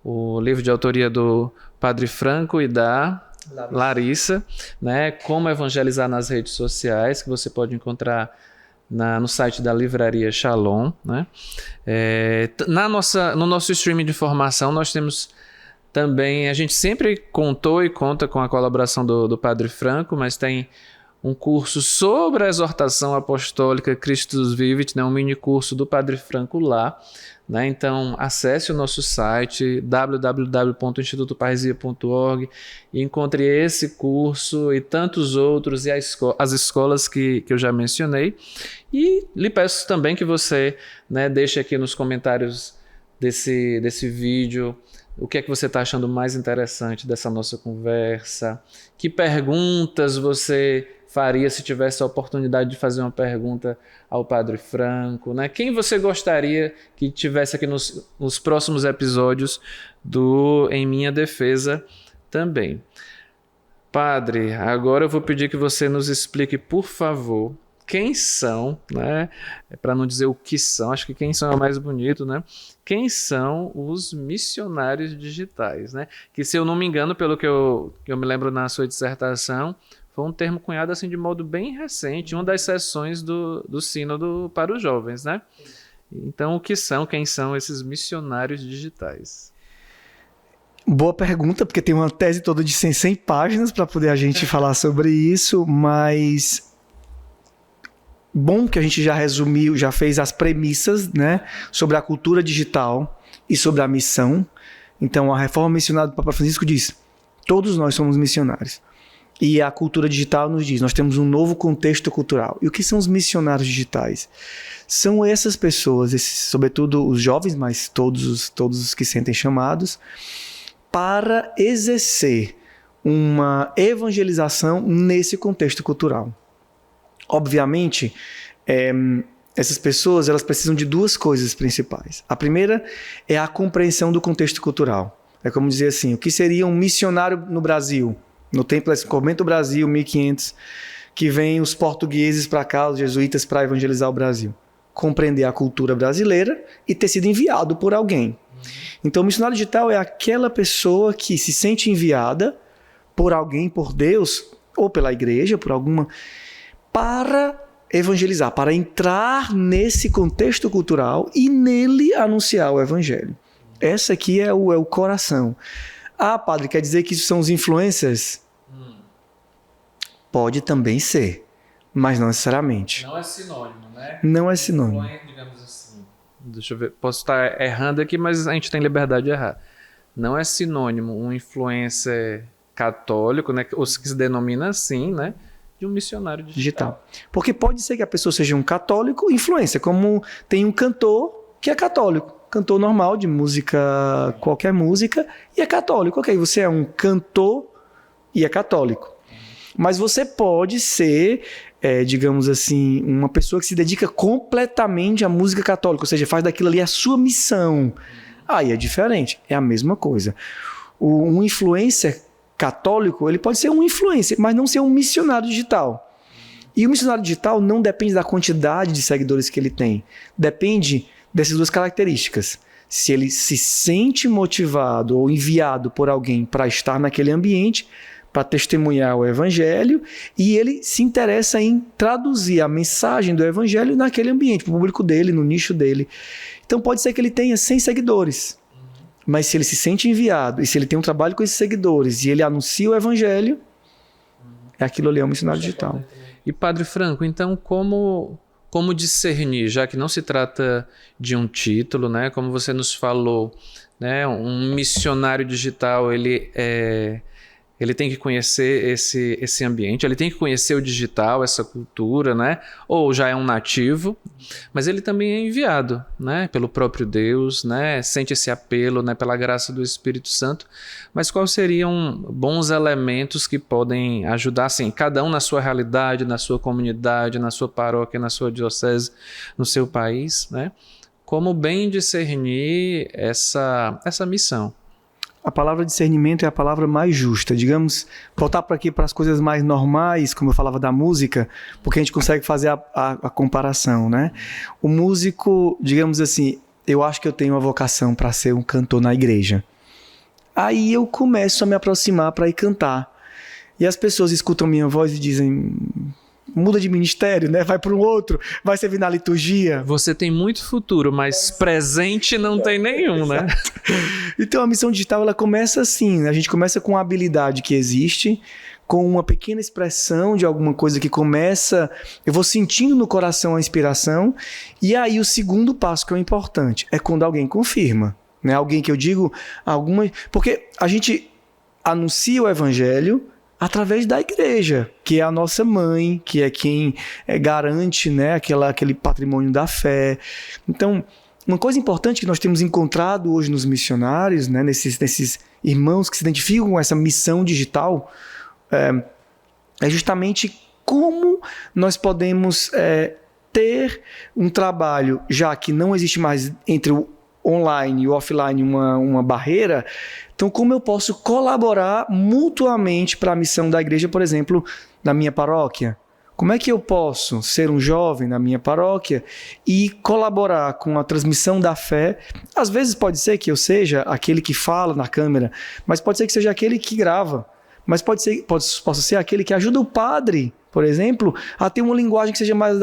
o livro de autoria do Padre Franco e da Larissa, né? Como evangelizar nas redes sociais, que você pode encontrar no site da Livraria Shalom, né? No nosso streaming de formação, nós temos também, a gente sempre contou e conta com a colaboração do Padre Franco, mas tem um curso sobre a exortação apostólica Christus Vivit, né? Um mini curso do Padre Franco lá. Né? Então, acesse o nosso site www.institutoparresia.org e encontre esse curso e tantos outros e as escolas que eu já mencionei. E lhe peço também que você, né, deixe aqui nos comentários desse vídeo o que é que você está achando mais interessante dessa nossa conversa, que perguntas você faria se tivesse a oportunidade de fazer uma pergunta ao Padre Franco, né? Quem você gostaria que tivesse aqui nos próximos episódios do Em Minha Defesa também. Padre, agora eu vou pedir que você nos explique, por favor, quem são, né? Para não dizer o que são, acho que quem são é o mais bonito, né? Quem são os missionários digitais, né? Que, se eu não me engano, pelo que eu me lembro na sua dissertação, foi um termo cunhado assim de modo bem recente, uma das sessões do Sínodo para os jovens, né? Então, quem são esses missionários digitais?
Boa pergunta, porque tem uma tese toda de 100 páginas para poder a gente falar sobre isso, mas bom que a gente já resumiu, já fez as premissas, né, sobre a cultura digital e sobre a missão. Então, a reforma missionária do Papa Francisco diz: todos nós somos missionários. E a cultura digital nos diz: nós temos um novo contexto cultural. E o que são os missionários digitais? São essas pessoas, sobretudo os jovens, mas todos os que sentem chamados, para exercer uma evangelização nesse contexto cultural. Obviamente, essas pessoas, elas precisam de duas coisas principais. A primeira é a compreensão do contexto cultural. É como dizer assim: o que seria um missionário no Brasil? No tempo do Convento do Brasil, 1500, que vem os portugueses para cá, os jesuítas, para evangelizar o Brasil. Compreender a cultura brasileira e ter sido enviado por alguém. Então, o missionário digital é aquela pessoa que se sente enviada por alguém, por Deus, ou pela igreja, por alguma, para evangelizar, para entrar nesse contexto cultural e nele anunciar o evangelho. Essa aqui é o coração. Ah, padre, quer dizer que isso são os influencers? Pode também ser, mas não necessariamente.
Não é sinônimo, né?
Não é sinônimo.
Digamos assim. Deixa eu ver, posso estar errando aqui, mas a gente tem liberdade de errar. Não é sinônimo um influencer católico, né, ou que se denomina assim, né, de um missionário digital. Porque pode ser que a pessoa seja um católico influencer, como tem um cantor que é católico. Cantor normal, de música, qualquer música, e é católico. Ok, você é um cantor e é católico. Mas você pode ser, digamos assim, uma pessoa que se dedica completamente à música católica, ou seja, faz daquilo ali a sua missão. Aí é diferente, é a mesma coisa. Um influencer católico, ele pode ser um influencer, mas não ser um missionário digital. E o missionário digital não depende da quantidade de seguidores que ele tem, depende dessas duas características. Se ele se sente motivado ou enviado por alguém para estar naquele ambiente, para testemunhar o evangelho, e ele se interessa em traduzir a mensagem do evangelho naquele ambiente, para o público dele, no nicho dele. Então pode ser que ele tenha 100 seguidores, mas se ele se sente enviado, e se ele tem um trabalho com esses seguidores, e ele anuncia o evangelho, aquilo ali é um missionário digital. E Padre Franco, então como discernir, já que não se trata de um título, né? Como você nos falou, né? Um missionário digital, ele ele tem que conhecer esse ambiente, ele tem que conhecer o digital, essa cultura, né? Ou já é um nativo, mas ele também é enviado, né? Pelo próprio Deus, né? Sente esse apelo, né? Pela graça do Espírito Santo. Mas quais seriam bons elementos que podem ajudar, assim, cada um na sua realidade, na sua comunidade, na sua paróquia, na sua diocese, no seu país, né? Como bem discernir essa missão?
A palavra discernimento é a palavra mais justa. Digamos, voltar para aqui para as coisas mais normais, como eu falava da música, porque a gente consegue fazer a comparação, né? O músico, digamos assim, eu acho que eu tenho uma vocação para ser um cantor na igreja. Aí eu começo a me aproximar para ir cantar. E as pessoas escutam minha voz e dizem... muda de ministério, né? Vai para um outro, vai servir na liturgia.
Você tem muito futuro, mas presente não tem nenhum, né?
Então a missão digital ela começa assim, né? A gente começa com a habilidade que existe, com uma pequena expressão de alguma coisa que começa, eu vou sentindo no coração a inspiração, e aí o segundo passo que é o importante, é quando alguém confirma, né? Alguém que eu digo, porque a gente anuncia o evangelho através da igreja, que é a nossa mãe, que é quem garante, né, aquele patrimônio da fé. Então, uma coisa importante que nós temos encontrado hoje nos missionários, né, nesses irmãos que se identificam com essa missão digital, é justamente como nós podemos ter um trabalho, já que não existe mais entre o online e o offline uma barreira. Então, como eu posso colaborar mutuamente para a missão da igreja, por exemplo, na minha paróquia? Como é que eu posso ser um jovem na minha paróquia e colaborar com a transmissão da fé? Às vezes pode ser que eu seja aquele que fala na câmera, mas pode ser que seja aquele que grava, mas possa ser aquele que ajuda o padre, por exemplo, a ter uma linguagem que seja mais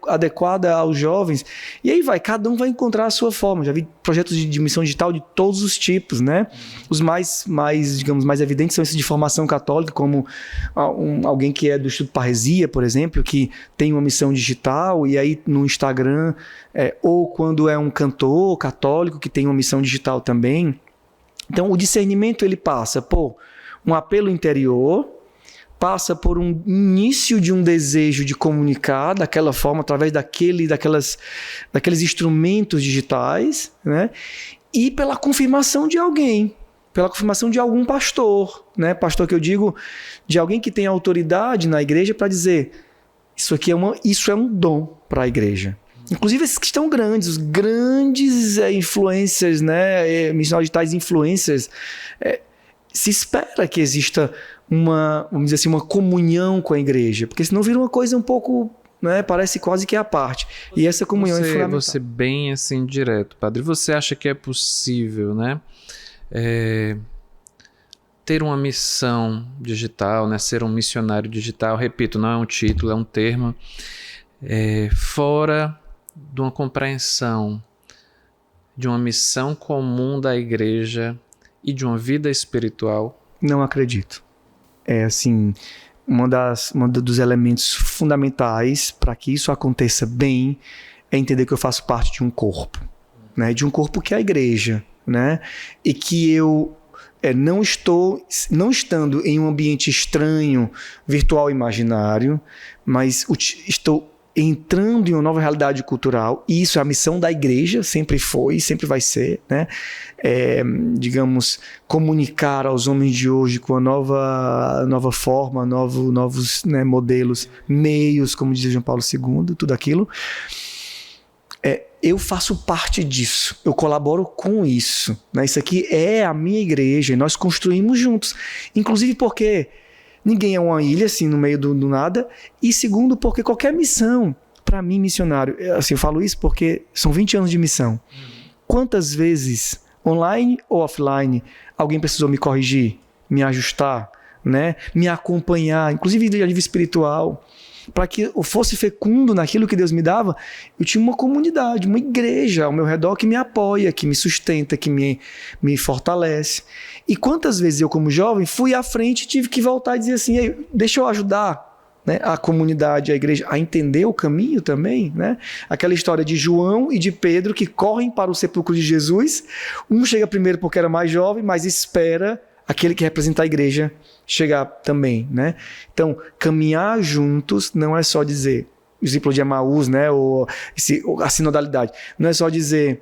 adequada aos jovens. E aí cada um vai encontrar a sua forma. Já vi projetos de missão digital de todos os tipos, né? Os mais evidentes são esses de formação católica, como alguém que é do Instituto Parresia, por exemplo, que tem uma missão digital, e aí no Instagram, ou quando é um cantor católico que tem uma missão digital também. Então, o discernimento ele passa por um apelo interior, passa por um início de um desejo de comunicar daquela forma, através daqueles instrumentos digitais, né? E pela confirmação de alguém, pela confirmação de algum pastor, né? Pastor que eu digo, de alguém que tem autoridade na igreja para dizer, isso é um dom para a igreja. Inclusive esses que estão grandes, os grandes influencers, né? Missionários digitais influencers, se espera que exista vamos dizer assim, uma comunhão com a igreja, porque senão vira uma coisa um pouco, né, parece quase que à parte. E essa comunhão é fundamental.
Você bem assim direto, padre, você acha que é possível, né, ter uma missão digital, né, ser um missionário digital, repito, não é um título, é um termo, fora de uma compreensão de uma missão comum da igreja e de uma vida espiritual?
Não acredito. É assim, um dos elementos fundamentais para que isso aconteça bem é entender que eu faço parte de um corpo, né? De um corpo que é a igreja, né? E que eu não estando em um ambiente estranho, virtual, imaginário, mas estou entrando em uma nova realidade cultural, e isso é a missão da igreja, sempre foi e sempre vai ser, né? Digamos, comunicar aos homens de hoje com a nova forma, novos, né, modelos, meios, como dizia João Paulo II, tudo aquilo. Eu faço parte disso, eu colaboro com isso, né? Isso aqui é a minha igreja e nós construímos juntos, inclusive porque ninguém é uma ilha assim no meio do nada, e segundo porque qualquer missão, para mim missionário, assim, eu falo isso porque são 20 anos de missão, quantas vezes, online ou offline, alguém precisou me corrigir, me ajustar, né? Me acompanhar, inclusive de nível espiritual, para que eu fosse fecundo naquilo que Deus me dava. Eu tinha uma comunidade, uma igreja ao meu redor que me apoia, que me sustenta, que me fortalece. E quantas vezes eu, como jovem, fui à frente e tive que voltar e dizer assim, deixa eu ajudar, né, a comunidade, a igreja, a entender o caminho também, né? Aquela história de João e de Pedro que correm para o sepulcro de Jesus. Um chega primeiro porque era mais jovem, mas espera aquele que representa a igreja chegar também, né? Então, caminhar juntos não é só dizer, o discípulo de Emaús, né? Ou a sinodalidade, não é só dizer,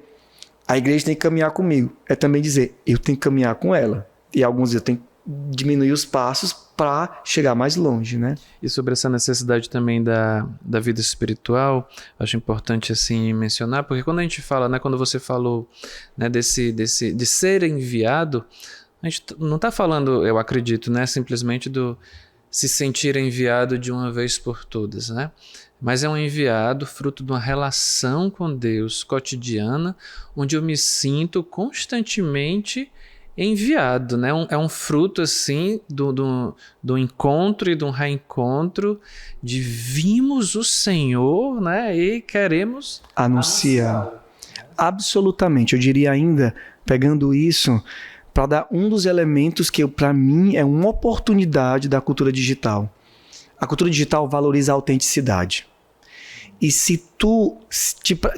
a igreja tem que caminhar comigo, é também dizer, eu tenho que caminhar com ela. E alguns eu tenho que diminuir os passos para chegar mais longe, né?
E sobre essa necessidade também da vida espiritual, acho importante assim mencionar, porque quando a gente fala, né, quando você falou, né, de ser enviado, a gente não está falando, eu acredito, né, simplesmente do se sentir enviado de uma vez por todas, né? Mas é um enviado fruto de uma relação com Deus cotidiana, onde eu me sinto constantemente enviado, né? É um fruto assim do encontro e do reencontro, de vimos o Senhor, né? E queremos
anunciar. Absolutamente, eu diria ainda, pegando isso, para dar um dos elementos que para mim é uma oportunidade da cultura digital. A cultura digital valoriza a autenticidade. E se tu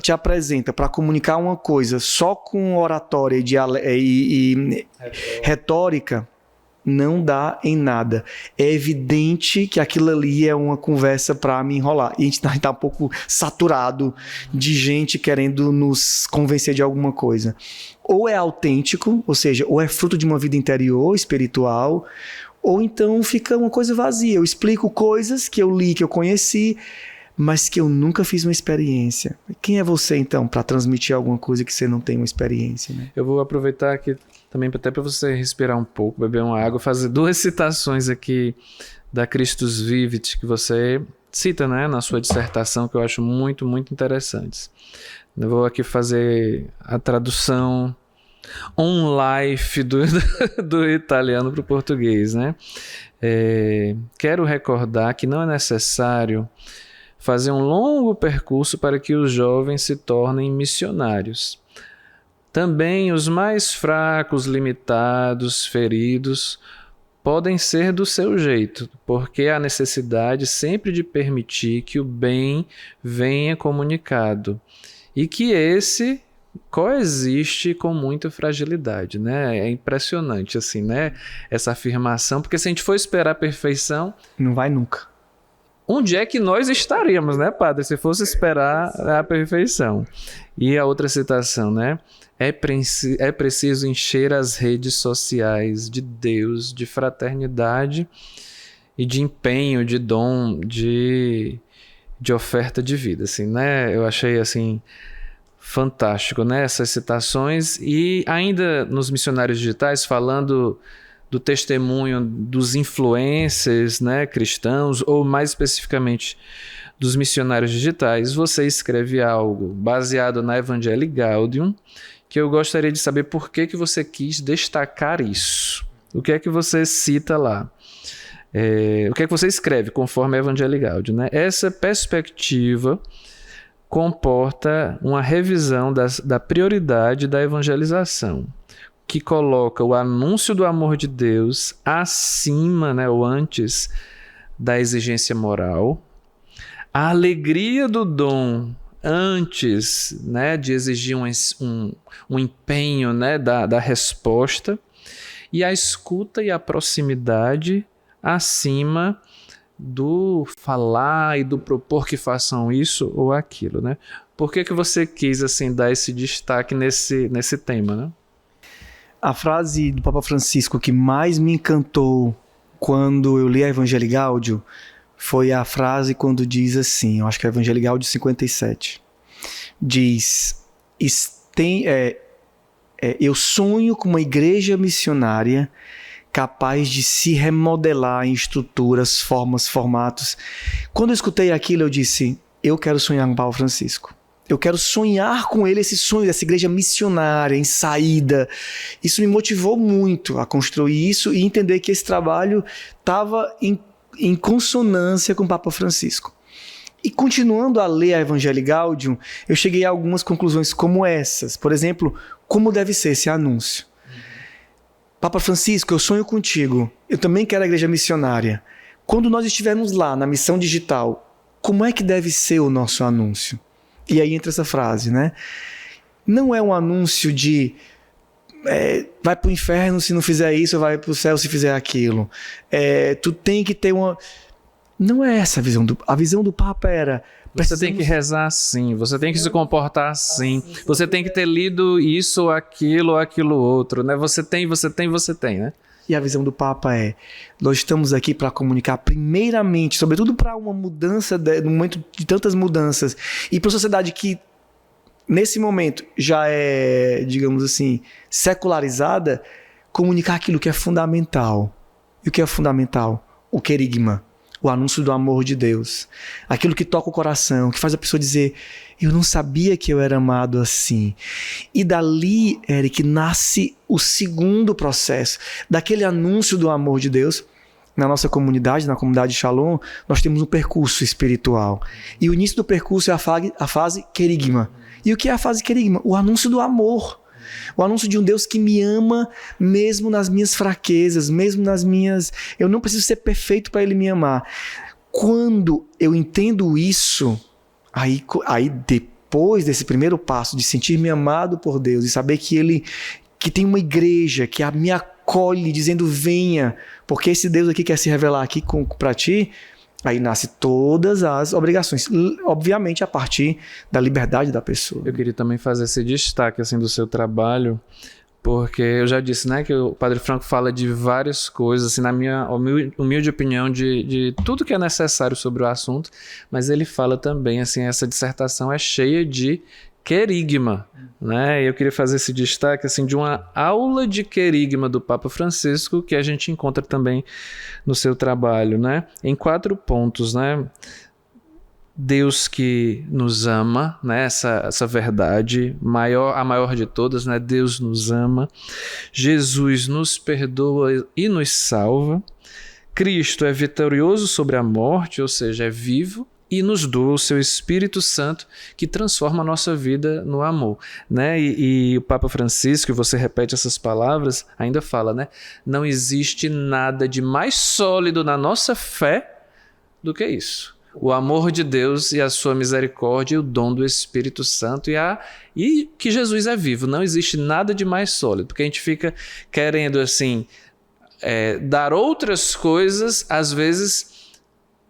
te apresenta para comunicar uma coisa só com oratória e retórica, não dá em nada. É evidente que aquilo ali é uma conversa para me enrolar. E a gente está um pouco saturado de gente querendo nos convencer de alguma coisa. Ou é autêntico, ou seja, ou é fruto de uma vida interior, espiritual, ou então fica uma coisa vazia. Eu explico coisas que eu li, que eu conheci, mas que eu nunca fiz uma experiência. Quem é você, então, para transmitir alguma coisa que você não tem uma experiência, né?
Eu vou aproveitar aqui também até para você respirar um pouco, beber uma água, fazer 2 citações aqui da Christus Vivit, que você cita, né, na sua dissertação, que eu acho muito, muito interessantes. Eu vou aqui fazer a tradução on-life do italiano para o português, né? Quero recordar que não é necessário fazer um longo percurso para que os jovens se tornem missionários. Também os mais fracos, limitados, feridos, podem ser do seu jeito, porque há necessidade sempre de permitir que o bem venha comunicado e que esse coexiste com muita fragilidade, né? É impressionante, assim, né? Essa afirmação, porque se a gente for esperar a perfeição,
não vai nunca.
Onde é que nós estaríamos, né, padre, se fosse esperar a perfeição? E a outra citação, né? É preciso encher as redes sociais de Deus, de fraternidade e de empenho, de dom, de oferta de vida, assim, né? Eu achei, assim, fantástico, né? Essas citações. E ainda nos missionários digitais, falando do testemunho dos influencers, né, cristãos, ou mais especificamente dos missionários digitais, você escreve algo baseado na Evangelii Gaudium, que eu gostaria de saber por que você quis destacar isso. O que é que você cita lá? O que é que você escreve conforme a Evangelii Gaudium, né? Essa perspectiva comporta uma revisão da prioridade da evangelização, que coloca o anúncio do amor de Deus acima, né, ou antes da exigência moral, a alegria do dom antes, né, de exigir um empenho, né, da resposta, e a escuta e a proximidade acima do falar e do propor que façam isso ou aquilo, né? Por que você quis assim dar esse destaque nesse tema, né?
A frase do Papa Francisco que mais me encantou quando eu li a Evangelii Gaudium foi a frase quando diz assim, eu acho que é a Evangelii Gaudium 57, diz, eu sonho com uma igreja missionária capaz de se remodelar em estruturas, formas, formatos. Quando eu escutei aquilo, eu disse, eu quero sonhar com o Papa Francisco. Eu quero sonhar com ele esse sonho dessa igreja missionária, em saída. Isso me motivou muito a construir isso e entender que esse trabalho estava em consonância com o Papa Francisco. E continuando a ler a Evangelii Gaudium, eu cheguei a algumas conclusões como essas. Por exemplo, como deve ser esse anúncio. Papa Francisco, eu sonho contigo. Eu também quero a igreja missionária. Quando nós estivermos lá na missão digital, como é que deve ser o nosso anúncio? E aí entra essa frase, né? Não é um anúncio de vai pro inferno se não fizer isso, vai pro céu se fizer aquilo. Tu tem que ter uma... Não é essa a visão a visão do Papa era...
Você tem que rezar assim, você tem que se comportar assim, você tem que ter lido isso, aquilo outro, né? Você tem, né?
E a visão do Papa nós estamos aqui para comunicar primeiramente, sobretudo para uma mudança, no momento de tantas mudanças, e para uma sociedade que, nesse momento, já é, digamos assim, secularizada, comunicar aquilo que é fundamental. E o que é fundamental? O querigma. O anúncio do amor de Deus. Aquilo que toca o coração, que faz a pessoa dizer, eu não sabia que eu era amado assim. E dali, Eric, nasce o segundo processo. Daquele anúncio do amor de Deus, na nossa comunidade, na comunidade Shalom, nós temos um percurso espiritual. E o início do percurso é a fase querigma. E o que é a fase querigma? O anúncio do amor. O anúncio de um Deus que me ama mesmo nas minhas fraquezas, mesmo nas minhas... Eu não preciso ser perfeito para Ele me amar. Quando eu entendo isso, aí depois desse primeiro passo de sentir-me amado por Deus e saber que tem uma igreja que me acolhe dizendo venha, porque esse Deus aqui quer se revelar aqui para ti, aí nasce todas as obrigações, obviamente a partir da liberdade da pessoa.
Eu queria também fazer esse destaque assim, do seu trabalho, porque eu já disse, né, que o Padre Franco fala de várias coisas, assim, na minha humilde opinião, de tudo que é necessário sobre o assunto, mas ele fala também, assim, essa dissertação é cheia de querigma, né? Eu queria fazer esse destaque assim, de uma aula de querigma do Papa Francisco que a gente encontra também no seu trabalho, né? Em 4 pontos, né? Deus que nos ama, né? Essa verdade a maior de todas, né? Deus nos ama, Jesus nos perdoa e nos salva, Cristo é vitorioso sobre a morte, ou seja, é vivo, e nos doa o seu Espírito Santo que transforma a nossa vida no amor, né? E o Papa Francisco, você repete essas palavras, ainda fala, né? Não existe nada de mais sólido na nossa fé do que isso. O amor de Deus e a sua misericórdia e o dom do Espírito Santo e que Jesus é vivo. Não existe nada de mais sólido, porque a gente fica querendo assim dar outras coisas, às vezes,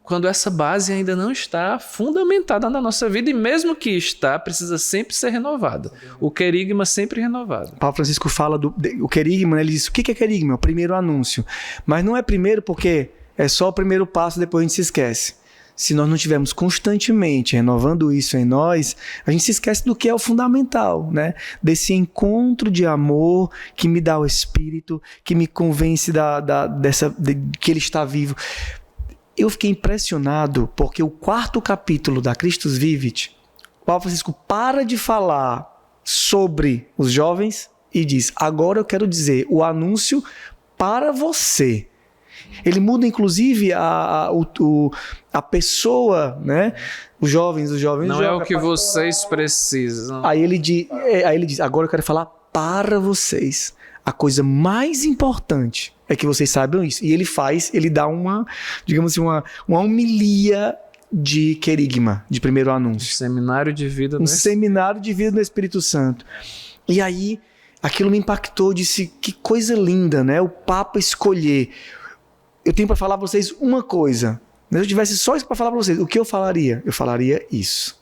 quando essa base ainda não está fundamentada na nossa vida, e mesmo que está, precisa sempre ser renovada. O querigma sempre renovado.
Papa Francisco fala do querigma, né? Ele diz, o que é querigma? É o primeiro anúncio. Mas não é primeiro porque é só o primeiro passo, depois a gente se esquece. Se nós não estivermos constantemente renovando isso em nós, a gente se esquece do que é o fundamental, né? Desse encontro de amor que me dá o Espírito, que me convence que Ele está vivo. Eu fiquei impressionado porque o 4º capítulo da Christus Vivit, o Papa Francisco para de falar sobre os jovens e diz, agora eu quero dizer o anúncio para você. Ele muda, inclusive, a pessoa, né? Os jovens.
Não é o que vocês precisam.
Aí ele diz, agora eu quero falar para vocês. A coisa mais importante é que vocês saibam isso. E ele dá uma, digamos assim, uma homilia de querigma, de primeiro anúncio.
Seminário de vida.
Seminário de vida no Espírito Santo. E aí, aquilo me impactou, disse, que coisa linda, né? O Papa escolher. Eu tenho para falar para vocês uma coisa. Se eu tivesse só isso para falar para vocês, o que eu falaria? Eu falaria isso.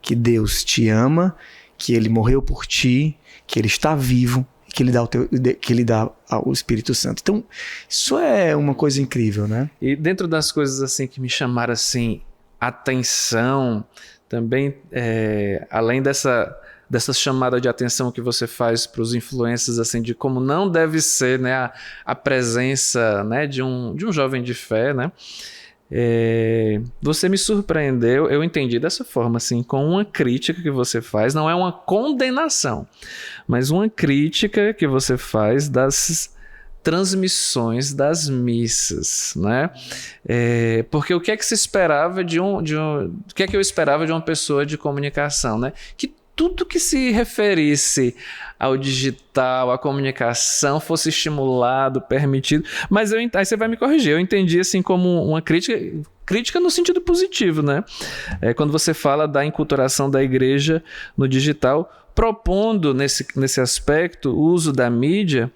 Que Deus te ama, que Ele morreu por ti, que Ele está vivo, que Ele dá o Espírito Santo. Então, isso é uma coisa incrível, né?
E dentro das coisas assim que me chamaram assim, atenção, também, além dessa chamada de atenção que você faz para os influencers, assim, de como não deve ser, né, a presença, né, de um jovem de fé, né? Você me surpreendeu, eu entendi dessa forma, assim, com uma crítica que você faz, não é uma condenação, mas uma crítica que você faz das transmissões das missas, né? Porque o que é que se esperava o que é que eu esperava de uma pessoa de comunicação, né? Que tudo que se referisse ao digital, à comunicação, fosse estimulado, permitido. Mas aí você vai me corrigir. Eu entendi assim como uma crítica crítica no sentido positivo, né? Quando você fala da enculturação da igreja no digital, propondo nesse aspecto o uso da mídia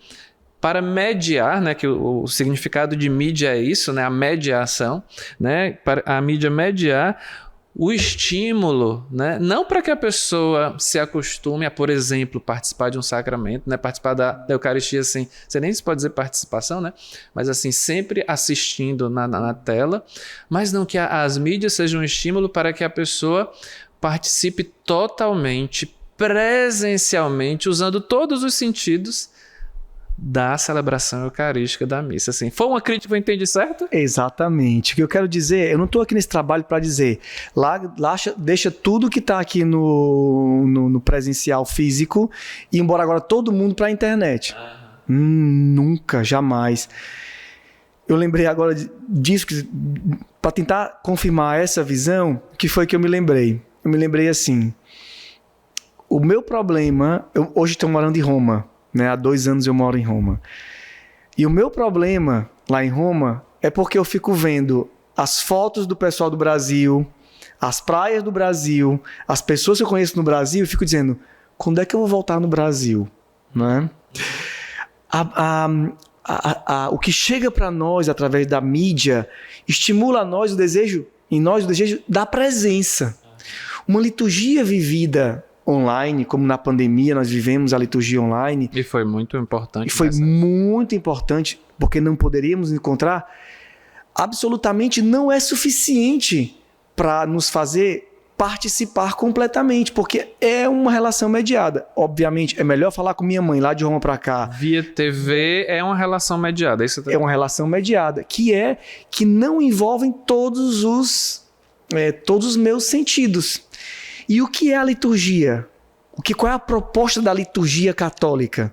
para mediar, né, que o significado de mídia é isso, né, a mediação, né, para a mídia mediar o estímulo, né, não para que a pessoa se acostume a, por exemplo, participar de um sacramento, né, participar da Eucaristia, assim, você nem se pode dizer participação, né, mas assim, sempre assistindo na tela, mas não que as mídias sejam um estímulo para que a pessoa participe totalmente, presencialmente, usando todos os sentidos da celebração eucarística da missa. Assim, foi uma crítica, eu entendi certo?
Exatamente. O que eu quero dizer, eu não estou aqui nesse trabalho para dizer, lá deixa tudo que está aqui no presencial físico e embora agora todo mundo para a internet. Nunca, jamais. Eu lembrei agora disso, para tentar confirmar essa visão, que foi que eu me lembrei. Eu me lembrei assim, o meu problema, eu hoje estou morando em Roma, né? Há 2 anos eu moro em Roma. E o meu problema lá em Roma é porque eu fico vendo as fotos do pessoal do Brasil, as praias do Brasil, as pessoas que eu conheço no Brasil e fico dizendo, quando é que eu vou voltar no Brasil? Né? O que chega para nós através da mídia estimula em nós o desejo da presença. Uma liturgia vivida online, como na pandemia nós vivemos a liturgia online.
E foi muito importante.
E foi muito importante, porque não poderíamos encontrar. Absolutamente não é suficiente para nos fazer participar completamente, porque é uma relação mediada. Obviamente, é melhor falar com minha mãe lá de Roma para cá.
Via TV é uma relação mediada. Isso
é uma relação mediada, que não envolve todos os meus sentidos. E o que é a liturgia? Qual é a proposta da liturgia católica?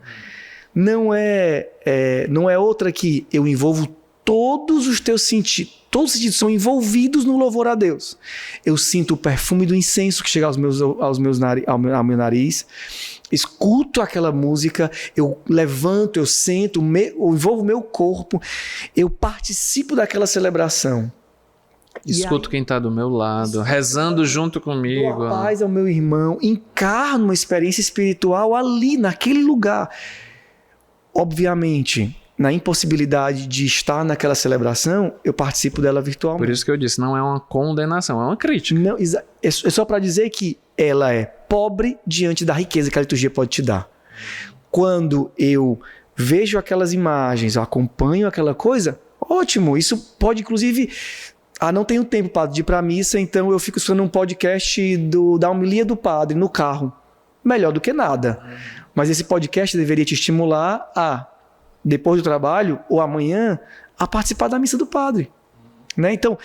Não é outra que eu envolvo todos os teus sentidos. Todos os sentidos são envolvidos no louvor a Deus. Eu sinto o perfume do incenso que chega ao meu nariz, escuto aquela música, eu levanto, eu sento, eu envolvo o meu corpo, eu participo daquela celebração.
Escuto quem está do meu lado, rezando junto comigo.
O paz é o meu irmão, encarno uma experiência espiritual ali, naquele lugar. Obviamente, na impossibilidade de estar naquela celebração, eu participo dela virtualmente.
Por isso que eu disse, não é uma condenação, é uma crítica.
Não, é só para dizer que ela é pobre diante da riqueza que a liturgia pode te dar. Quando eu vejo aquelas imagens, eu acompanho aquela coisa, ótimo, isso pode inclusive... não tenho tempo, padre, de ir para a missa, então eu fico escutando um podcast da homilia do padre no carro. Melhor do que nada. Mas esse podcast deveria te estimular depois do trabalho ou amanhã, a participar da missa do padre. Né? Então,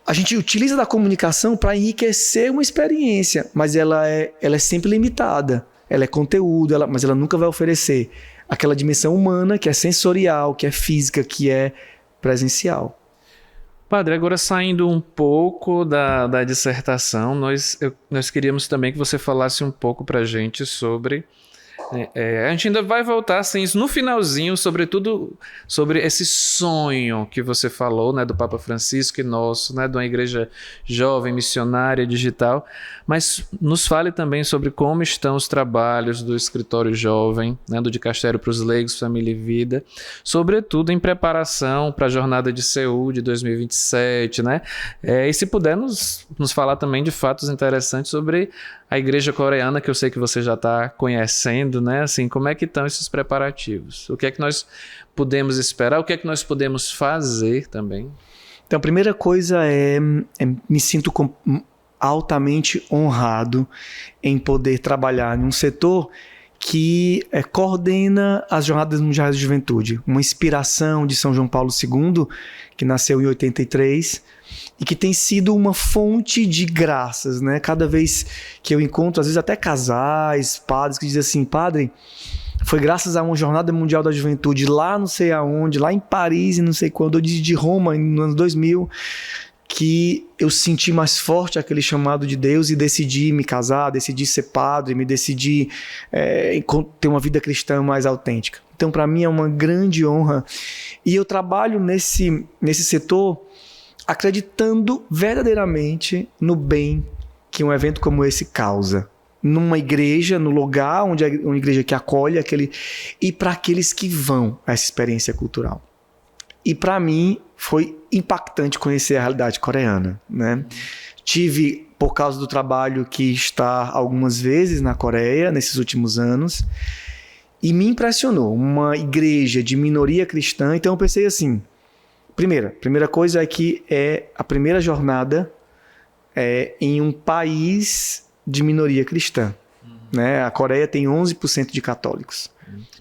a gente utiliza da comunicação para enriquecer uma experiência, mas ela é sempre limitada. Ela é conteúdo, mas ela nunca vai oferecer aquela dimensão humana que é sensorial, que é física, que é presencial.
Padre, agora saindo um pouco da dissertação, nós queríamos também que você falasse um pouco para a gente sobre... a gente ainda vai voltar assim, no finalzinho, sobretudo sobre esse sonho que você falou, né, do Papa Francisco e nosso, né, de uma igreja jovem, missionária, digital, mas nos fale também sobre como estão os trabalhos do Escritório Jovem, né, do Dicastério para os Leigos, Família e Vida, sobretudo em preparação para a Jornada de Seul de 2027, né? E se puder nos falar também de fatos interessantes sobre a igreja coreana, que eu sei que você já está conhecendo, né? Assim, como é que estão esses preparativos? O que é que nós podemos esperar? O que é que nós podemos fazer também?
Então, a primeira coisa me sinto altamente honrado em poder trabalhar num setor que coordena as Jornadas Mundiais de Juventude, uma inspiração de São João Paulo II, que nasceu em 83, e que tem sido uma fonte de graças, né? Cada vez que eu encontro, às vezes até casais, padres que dizem assim, padre, foi graças a uma Jornada Mundial da Juventude lá não sei aonde, lá em Paris e não sei quando, ou de Roma, no ano 2000, que eu senti mais forte aquele chamado de Deus e decidi me casar, decidi ser padre, me decidi ter uma vida cristã mais autêntica. Então, para mim, é uma grande honra. E eu trabalho nesse setor acreditando verdadeiramente no bem que um evento como esse causa. Numa igreja, no lugar onde uma igreja que acolhe e para aqueles que vão a essa experiência cultural. E para mim foi impactante conhecer a realidade coreana, né? Tive, por causa do trabalho que está algumas vezes na Coreia nesses últimos anos, e me impressionou uma igreja de minoria cristã. Então eu pensei assim, primeira coisa é que é a primeira jornada em um país de minoria cristã, né? A Coreia tem 11% de católicos.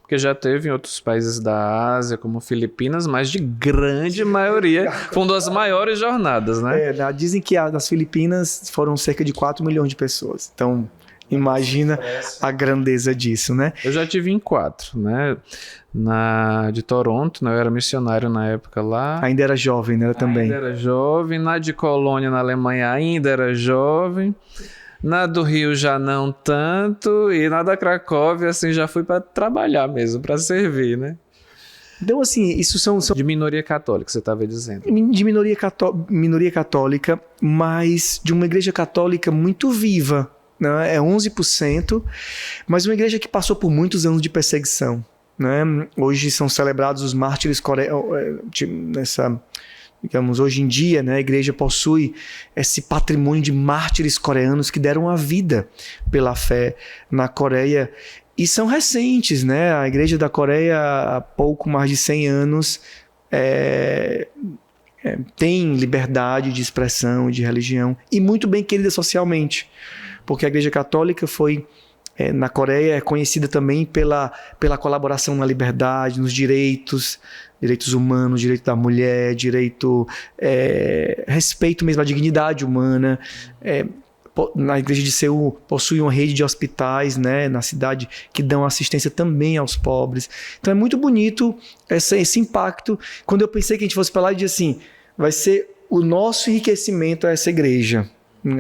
Porque já teve em outros países da Ásia, como Filipinas, mas de grande maioria, foi uma das maiores jornadas, né?
Dizem que nas Filipinas foram cerca de 4 milhões de pessoas. Então, imagina a grandeza disso, né?
Eu já tive em 4, né? De Toronto, né? Eu era missionário na época lá.
Ainda era jovem, né? Também.
Ainda era jovem. Na de Colônia, na Alemanha, ainda era jovem. Na do Rio já não tanto, e na da Cracóvia, assim, já fui para trabalhar mesmo, para servir, né?
Então, assim, isso são...
De minoria católica, você estava dizendo.
De minoria católica, mas de uma igreja católica muito viva, né? É 11%, mas uma igreja que passou por muitos anos de perseguição, né? Hoje são celebrados os mártires digamos, hoje em dia, né, a igreja possui esse patrimônio de mártires coreanos que deram a vida pela fé na Coreia e são recentes, né? A igreja da Coreia há pouco mais de 100 anos tem liberdade de expressão, de religião e muito bem querida socialmente, porque a igreja católica na Coreia é conhecida também pela colaboração na liberdade, nos direitos humanos, direito da mulher, respeito mesmo à dignidade humana. Na igreja de Seul possui uma rede de hospitais, né, na cidade que dão assistência também aos pobres. Então é muito bonito esse impacto. Quando eu pensei que a gente fosse para lá, eu disse assim, vai ser o nosso enriquecimento a essa igreja.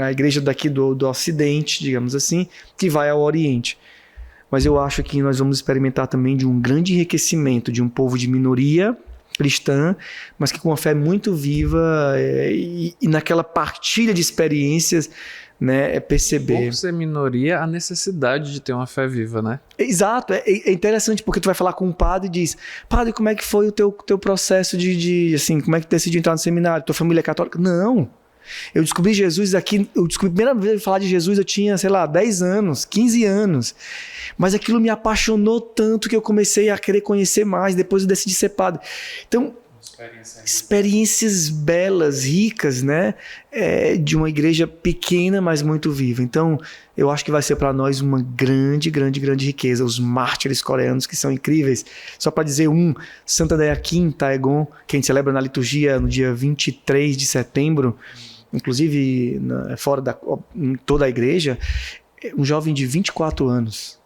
A igreja daqui do Ocidente, digamos assim, que vai ao Oriente. Mas eu acho que nós vamos experimentar também de um grande enriquecimento de um povo de minoria cristã, mas que com uma fé muito viva e naquela partilha de experiências, né, perceber.
Por ser minoria, a necessidade de ter uma fé viva, né?
Exato, é interessante porque tu vai falar com um padre e diz, padre, como é que foi o teu processo assim, como é que tu decidiu entrar no seminário? Tua família é católica? Não. Eu descobri Jesus aqui, a primeira vez falar de Jesus eu tinha, 10 anos, 15 anos. Mas aquilo me apaixonou tanto que eu comecei a querer conhecer mais, depois eu decidi ser padre. Então, experiências belas, ricas, né? De uma igreja pequena, mas muito viva. Então, eu acho que vai ser para nós uma grande, grande, grande riqueza. Os mártires coreanos que são incríveis. Só para dizer Santa Daeakim Taegon, que a gente celebra na liturgia no dia 23 de setembro, inclusive fora em toda a igreja, um jovem de 24 anos,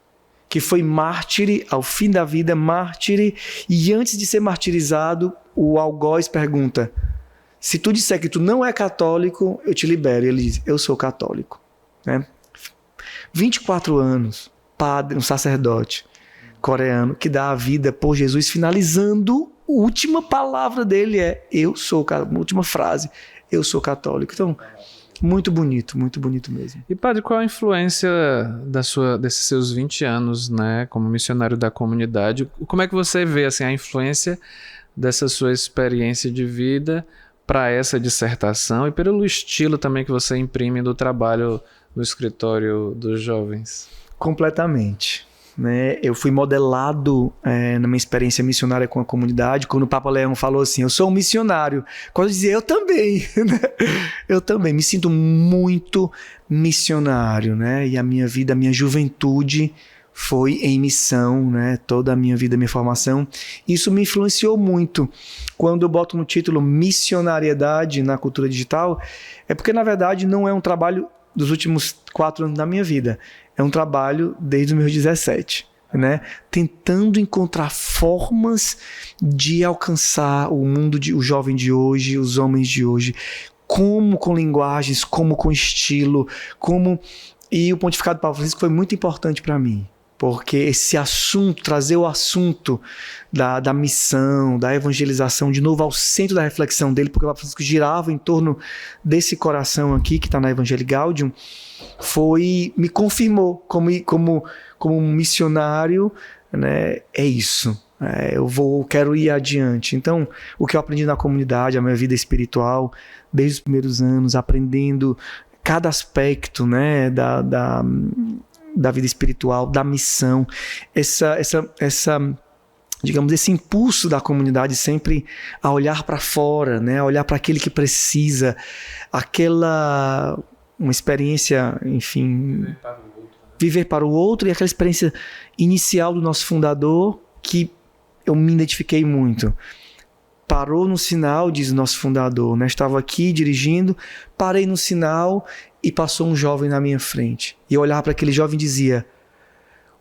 que foi mártire ao fim da vida, mártire, e antes de ser martirizado, o algoz pergunta, se tu disser que tu não é católico, eu te libero. E ele diz, eu sou católico. Né? 24 anos, padre, um sacerdote coreano, que dá a vida por Jesus, finalizando, a última palavra dele a última frase, eu sou católico. Então, muito bonito mesmo.
E padre, qual a influência desses seus 20 anos, né, como missionário da comunidade? Como é que você vê assim, a influência dessa sua experiência de vida para essa dissertação e pelo estilo também que você imprime do trabalho no escritório dos jovens? Completamente.
Né? Eu fui modelado na minha experiência missionária com a comunidade, quando o Papa Leão falou assim, eu sou um missionário. Quando eu dizia, eu também, né? Eu também me sinto muito missionário, né? E a minha vida, a minha juventude foi em missão, né? Toda a minha vida, a minha formação. Isso me influenciou muito. Quando eu boto no título missionariedade na cultura digital, é porque na verdade não é um trabalho dos últimos 4 anos da minha vida. É um trabalho desde os meus 17, né? Tentando encontrar formas de alcançar o mundo, o jovem de hoje, os homens de hoje, como com linguagens, como com estilo, E o pontificado de Papa Francisco foi muito importante para mim. porque esse assunto, trazer o assunto da missão, da evangelização, de novo ao centro da reflexão dele, porque o Papa Francisco girava em torno desse coração aqui, que está na Evangelii Gaudium, me confirmou como um missionário, né? É isso. Quero ir adiante. Então, o que eu aprendi na comunidade, a minha vida espiritual, desde os primeiros anos, aprendendo cada aspecto, né, da vida espiritual, da missão, digamos, esse impulso da comunidade sempre a olhar para fora, né, a olhar para aquele que precisa, uma experiência, enfim, viver para o outro, e aquela experiência inicial do nosso fundador, que eu me identifiquei muito. Parou no sinal, diz o nosso fundador, né? Estava aqui dirigindo, parei no sinal e passou um jovem na minha frente. E eu olhava para aquele jovem e dizia: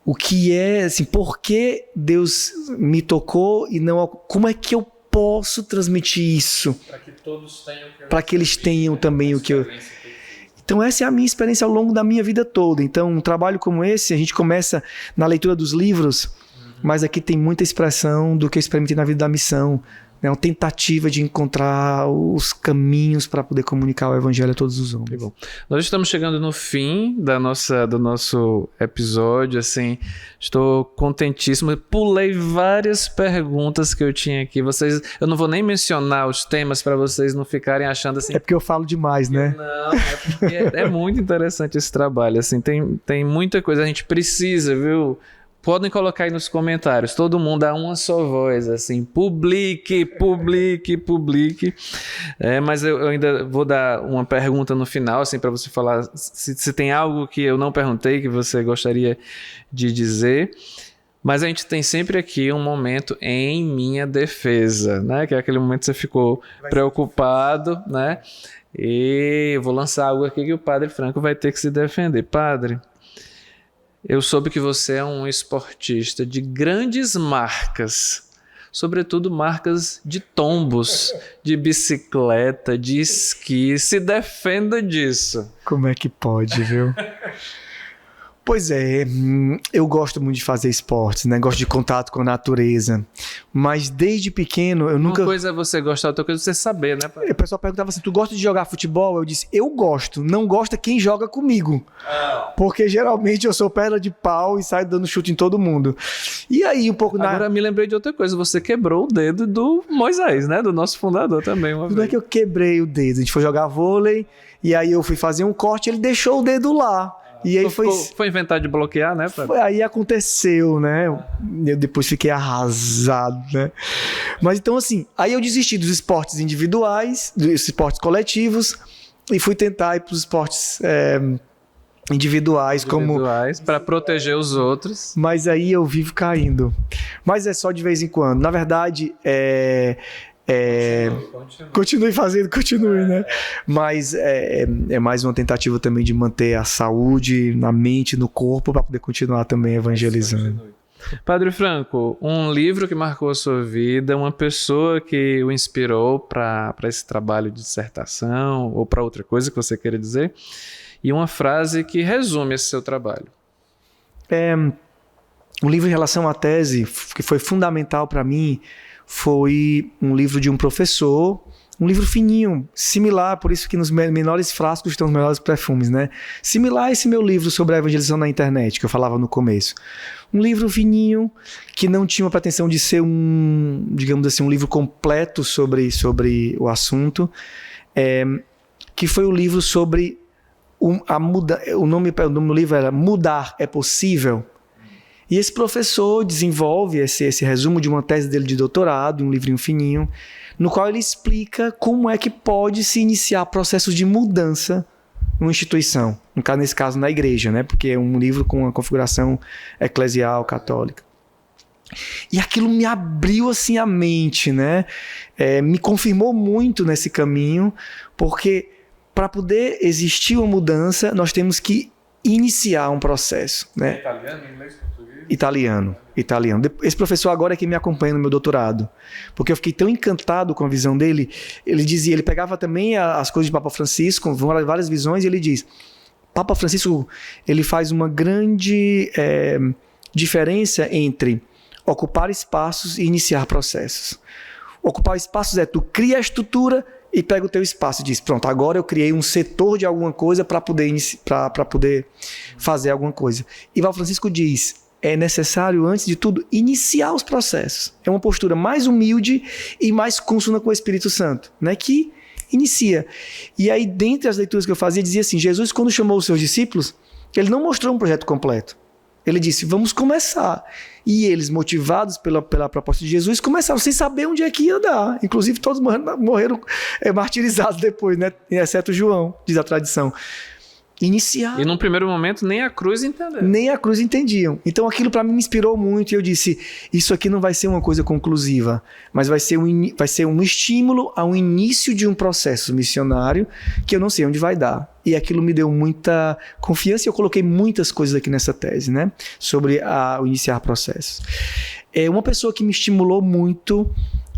o que é, assim, por que Deus me tocou e não... Como é que eu posso transmitir isso?
Para que todos tenham o que eu...
Para que eles tenham também o que eu... Então essa é a minha experiência ao longo da minha vida toda. Então um trabalho como esse, a gente começa na leitura dos livros, mas aqui tem muita expressão do que eu experimentei na vida da missão. É uma tentativa de encontrar os caminhos para poder comunicar o evangelho a todos os homens.
Bom, nós estamos chegando no fim do nosso episódio, assim, estou contentíssimo. Pulei várias perguntas que eu tinha aqui. Eu não vou nem mencionar os temas para vocês não ficarem achando assim...
É porque eu falo demais, né?
Não, é porque é muito interessante esse trabalho, assim, tem muita coisa, a gente precisa, viu? Podem colocar aí nos comentários, todo mundo a uma só voz, assim, publique. Mas eu ainda vou dar uma pergunta no final, assim, para você falar se tem algo que eu não perguntei que você gostaria de dizer. Mas a gente tem sempre aqui um momento em minha defesa, né? Que é aquele momento que você ficou preocupado, né? E eu vou lançar algo aqui que o Padre Franco vai ter que se defender. Padre, eu soube que você é um esportista de grandes marcas, sobretudo marcas de tombos, de bicicleta, de esqui. Se defenda disso.
Como é que pode, viu? Pois é, eu gosto muito de fazer esportes, né? Gosto de contato com a natureza. Mas desde pequeno eu nunca...
Uma coisa é você gostar, outra coisa é você saber, né?
O pessoal perguntava assim, tu gosta de jogar futebol? Eu disse, eu gosto, não gosta quem joga comigo. Porque geralmente eu sou pedra de pau e saio dando chute em todo mundo. E aí um pouco...
Agora me lembrei de outra coisa, você quebrou o dedo do Moisés, né? Do nosso fundador também uma vez.
Não é que eu quebrei o dedo, a gente foi jogar vôlei e aí eu fui fazer um corte, ele deixou o dedo lá. E aí
foi inventado de bloquear, né?
Aí aconteceu, né? Eu depois fiquei arrasado, né? Mas então assim, aí eu desisti dos esportes individuais, dos esportes coletivos e fui tentar ir para os esportes individuais
para proteger os outros.
Mas aí eu vivo caindo. Mas é só de vez em quando. Na verdade, continue, né? Mas é mais uma tentativa também de manter a saúde na mente, no corpo, para poder continuar também evangelizando.
Padre Franco, um livro que marcou a sua vida, uma pessoa que o inspirou para esse trabalho de dissertação ou para outra coisa que você queira dizer, e uma frase que resume esse seu trabalho.
Um livro em relação à tese que foi fundamental para mim foi um livro de um professor, um livro fininho, similar, por isso que nos menores frascos estão os melhores perfumes, né? Similar a esse meu livro sobre a evangelização na internet, que eu falava no começo. Um livro fininho, que não tinha a pretensão de ser digamos assim, um livro completo sobre o assunto, que foi o livro sobre o nome do livro era Mudar é Possível? E esse professor desenvolve esse resumo de uma tese dele de doutorado, um livrinho fininho, no qual ele explica como é que pode se iniciar processos de mudança numa instituição. Nesse caso, na igreja, né? Porque é um livro com uma configuração eclesial, católica. E aquilo me abriu assim a mente, né? Me confirmou muito nesse caminho, porque para poder existir uma mudança, nós temos que iniciar um processo, né?
Italiano, inglês, português?
Italiano. Esse professor agora é quem me acompanha no meu doutorado, porque eu fiquei tão encantado com a visão dele. Ele pegava também as coisas de Papa Francisco, várias visões, e ele diz, Papa Francisco, ele faz uma grande diferença entre ocupar espaços e iniciar processos. Ocupar espaços tu cria a estrutura e pega o teu espaço e diz, pronto, agora eu criei um setor de alguma coisa para poder fazer alguma coisa. E Papa Francisco diz, é necessário, antes de tudo, iniciar os processos. É uma postura mais humilde e mais consona com o Espírito Santo, né? Que inicia. E aí, dentre as leituras que eu fazia, dizia assim, Jesus, quando chamou os seus discípulos, ele não mostrou um projeto completo. Ele disse, vamos começar. E eles, motivados pela proposta de Jesus, começaram sem saber onde é que ia dar. Inclusive, todos morreram martirizados depois, né? Exceto João, diz a tradição. Iniciar.
E num primeiro momento nem a cruz entenderam.
Nem a cruz entendiam. Então aquilo para mim me inspirou muito e eu disse, isso aqui não vai ser uma coisa conclusiva, mas vai ser um estímulo ao início de um processo missionário que eu não sei onde vai dar. E aquilo me deu muita confiança e eu coloquei muitas coisas aqui nessa tese, né? Sobre o iniciar processos. Uma pessoa que me estimulou muito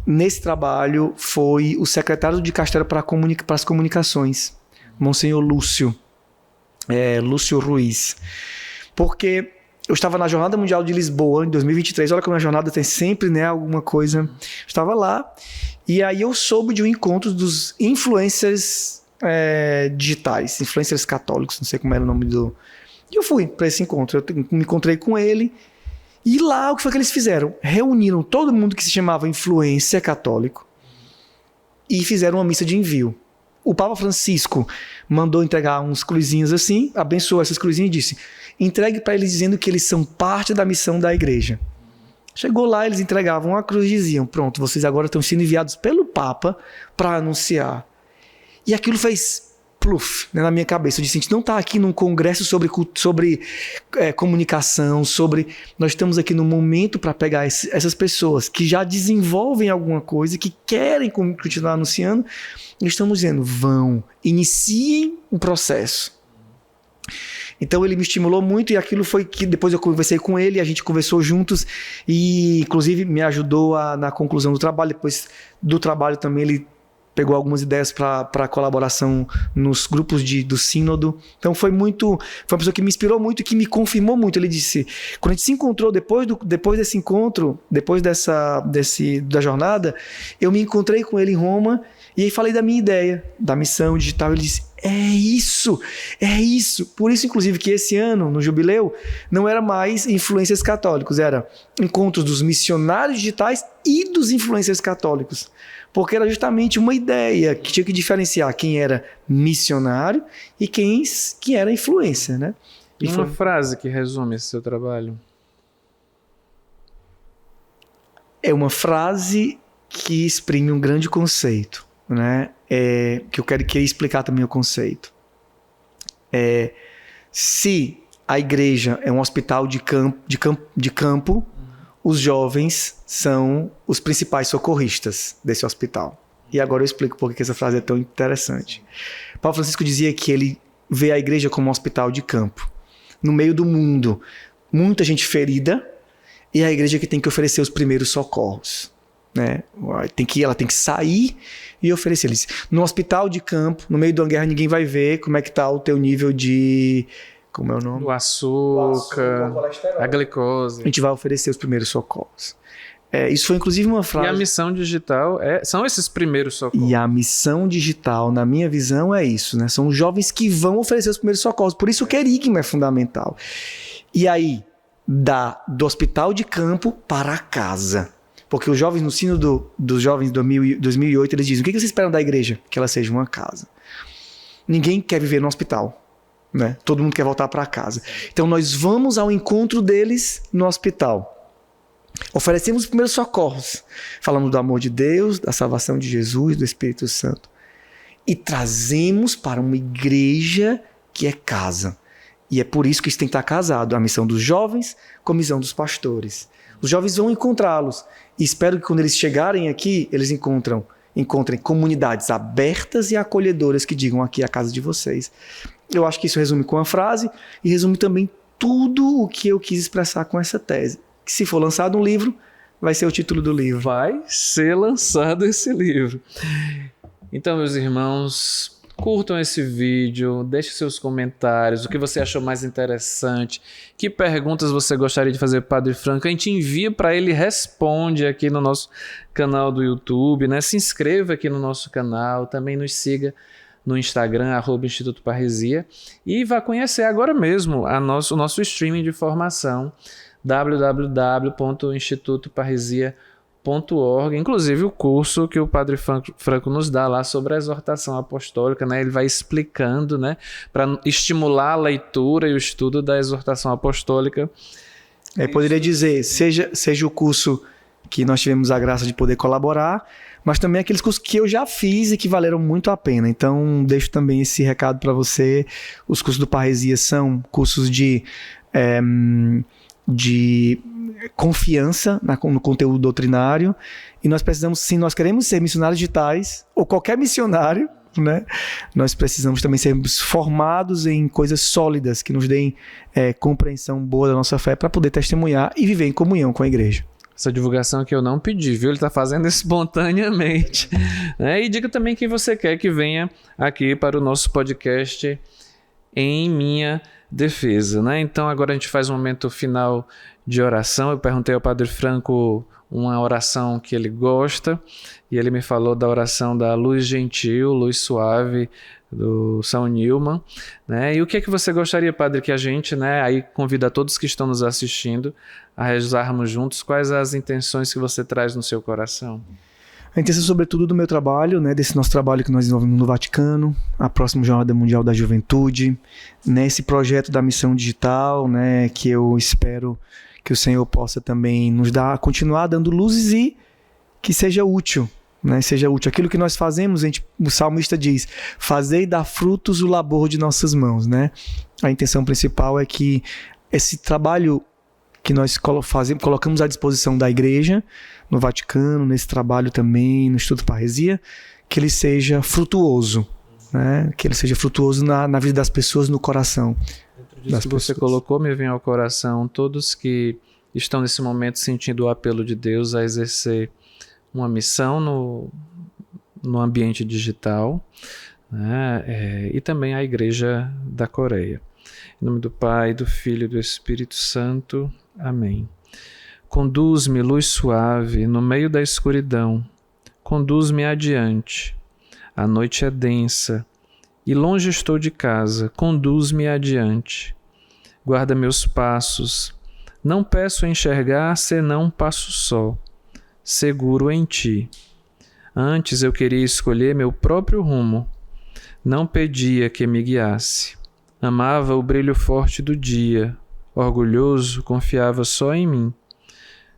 nesse trabalho foi o secretário de Castelo para as Comunicações, Monsenhor Lúcio Ruiz, porque eu estava na Jornada Mundial de Lisboa em 2023, olha como a jornada tem sempre, né, alguma coisa, estava lá, e aí eu soube de um encontro dos influencers digitais, influencers católicos, não sei como era o nome e eu fui para esse encontro, eu me encontrei com ele, e lá o que foi que eles fizeram? Reuniram todo mundo que se chamava influencer católico e fizeram uma missa de envio. O Papa Francisco mandou entregar uns cruzinhos assim, abençoou essas cruzinhas e disse, entregue para eles dizendo que eles são parte da missão da igreja. Chegou lá, eles entregavam a cruz e diziam, pronto, vocês agora estão sendo enviados pelo Papa para anunciar. E aquilo fez pluf, né, na minha cabeça. Eu disse, a gente não está aqui num congresso sobre comunicação, nós estamos aqui num momento para pegar essas pessoas que já desenvolvem alguma coisa, que querem continuar anunciando, e estamos dizendo, iniciem um processo. Então ele me estimulou muito e aquilo foi que depois eu conversei com ele, a gente conversou juntos e inclusive me ajudou na conclusão do trabalho. Depois do trabalho também ele pegou algumas ideias para colaboração nos grupos do sínodo. Então foi uma pessoa que me inspirou muito e que me confirmou muito. Ele disse, quando a gente se encontrou depois desse encontro, depois da jornada, eu me encontrei com ele em Roma e aí falei da minha ideia, da missão digital. Ele disse, é isso. Por isso, inclusive, que esse ano, no jubileu, não era mais influencers católicos, era encontros dos missionários digitais e dos influencers católicos. Porque era justamente uma ideia que tinha que diferenciar quem era missionário e quem era influencer, né?
E uma frase que resume esse seu trabalho?
É uma frase que exprime um grande conceito, né? Que eu queria explicar também o conceito. Se a igreja é um hospital de campo, os jovens são os principais socorristas desse hospital. E agora eu explico por que essa frase é tão interessante. Papa Francisco dizia que ele vê a igreja como um hospital de campo. No meio do mundo, muita gente ferida, e a igreja que tem que oferecer os primeiros socorros. Né? Ela tem que sair e oferecer. No hospital de campo, no meio de uma guerra, ninguém vai ver como é que está o teu nível de... Como é o nome?
O açúcar, a glicose.
A gente vai oferecer os primeiros socorros. Isso foi inclusive uma frase...
E a missão digital são esses primeiros socorros.
E a missão digital, na minha visão, é isso, né? São os jovens que vão oferecer os primeiros socorros. Por isso o querigma é fundamental. E aí, do hospital de campo para a casa. Porque os jovens, no sino dos jovens de 2008, eles dizem, o que vocês esperam da igreja? Que ela seja uma casa. Ninguém quer viver no hospital. Né? Todo mundo quer voltar para casa. Então nós vamos ao encontro deles no hospital. Oferecemos os primeiros socorros. Falamos do amor de Deus, da salvação de Jesus, do Espírito Santo. E trazemos para uma igreja que é casa. E é por isso que isso tem que estar casado. A missão dos jovens com a missão dos pastores. Os jovens vão encontrá-los. E espero que quando eles chegarem aqui, eles encontrem comunidades abertas e acolhedoras que digam, aqui é a casa de vocês. Eu acho que isso resume com uma frase e resume também tudo o que eu quis expressar com essa tese. Que se for lançado um livro, vai ser o título do livro.
Vai ser lançado esse livro. Então, meus irmãos, curtam esse vídeo, deixe seus comentários, o que você achou mais interessante, que perguntas você gostaria de fazer para o Padre Franco. A gente envia para ele e responde aqui no nosso canal do YouTube, né? Se inscreva aqui no nosso canal, também nos siga no Instagram, @Instituto Parresia, e vá conhecer agora mesmo o nosso streaming de formação, www.institutoparresia.org, inclusive o curso que o Padre Franco nos dá lá sobre a exortação apostólica, né? Ele vai explicando, né, para estimular a leitura e o estudo da exortação apostólica.
Poderia dizer, seja o curso que nós tivemos a graça de poder colaborar, mas também aqueles cursos que eu já fiz e que valeram muito a pena. Então, deixo também esse recado para você. Os cursos do Parresia são cursos de confiança no conteúdo doutrinário, e nós precisamos, se nós queremos ser missionários digitais, ou qualquer missionário, né, nós precisamos também sermos formados em coisas sólidas que nos deem compreensão boa da nossa fé para poder testemunhar e viver em comunhão com a igreja.
Essa divulgação que eu não pedi, viu? Ele está fazendo espontaneamente. E diga também quem você quer que venha aqui para o nosso podcast Em Minha Defesa, né? Então agora a gente faz um momento final de oração. Eu perguntei ao Padre Franco uma oração que ele gosta, e ele me falou da oração da Luz Gentil, Luz Suave, do São Nilman, né? E o que é que você gostaria, Padre, que a gente, né, aí convida a todos que estão nos assistindo a rezarmos juntos? Quais as intenções que você traz no seu coração?
A intenção, sobretudo, do meu trabalho, né, desse nosso trabalho que nós desenvolvemos no Vaticano, a próxima Jornada Mundial da Juventude, né, esse projeto da missão digital, né, que eu espero que o Senhor possa também nos dar, continuar dando luzes e que seja útil. Né, seja útil. Aquilo que nós fazemos, o salmista diz, fazei e dar frutos o labor de nossas mãos. Né? A intenção principal é que esse trabalho que nós colocamos à disposição da igreja, no Vaticano, nesse trabalho também, no Instituto Parresia, que ele seja frutuoso. Né? Que ele seja frutuoso na vida das pessoas, no coração.
Dentro disso que você colocou, me vem ao coração todos que estão nesse momento sentindo o apelo de Deus a exercer uma missão no ambiente digital, né? E também a Igreja da Coreia. Em nome do Pai, do Filho e do Espírito Santo. Amém. Conduz-me, luz suave, no meio da escuridão. Conduz-me adiante. A noite é densa e longe estou de casa. Conduz-me adiante. Guarda meus passos. Não peço enxergar senão um passo só. Seguro em ti. Antes eu queria escolher meu próprio rumo. Não pedia que me guiasse. Amava o brilho forte do dia. Orgulhoso, confiava só em mim.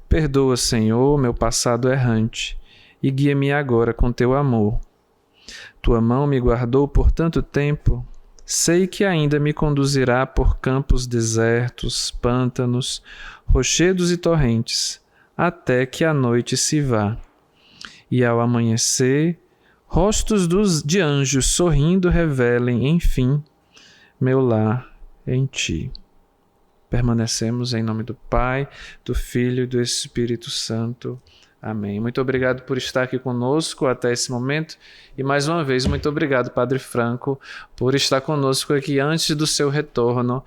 Perdoa, Senhor, meu passado errante, e guia-me agora com teu amor. Tua mão me guardou por tanto tempo. Sei que ainda me conduzirá por campos desertos, pântanos, rochedos e torrentes, até que a noite se vá. E ao amanhecer, rostos de anjos sorrindo revelem, enfim, meu lar em ti. Permanecemos em nome do Pai, do Filho e do Espírito Santo. Amém. Muito obrigado por estar aqui conosco até esse momento. E mais uma vez, muito obrigado, Padre Franco, por estar conosco aqui antes do seu retorno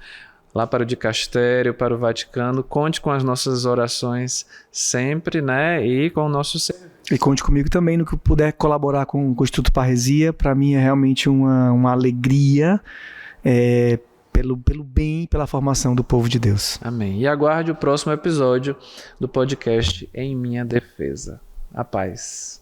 lá para o dicastério, para o Vaticano. Conte com as nossas orações sempre, né? E com o nosso serviço.
E conte comigo também no que eu puder colaborar com o Instituto Parresia. Para mim é realmente uma alegria, pelo bem e pela formação do povo de Deus.
Amém. E aguarde o próximo episódio do podcast Em Minha Defesa. A paz.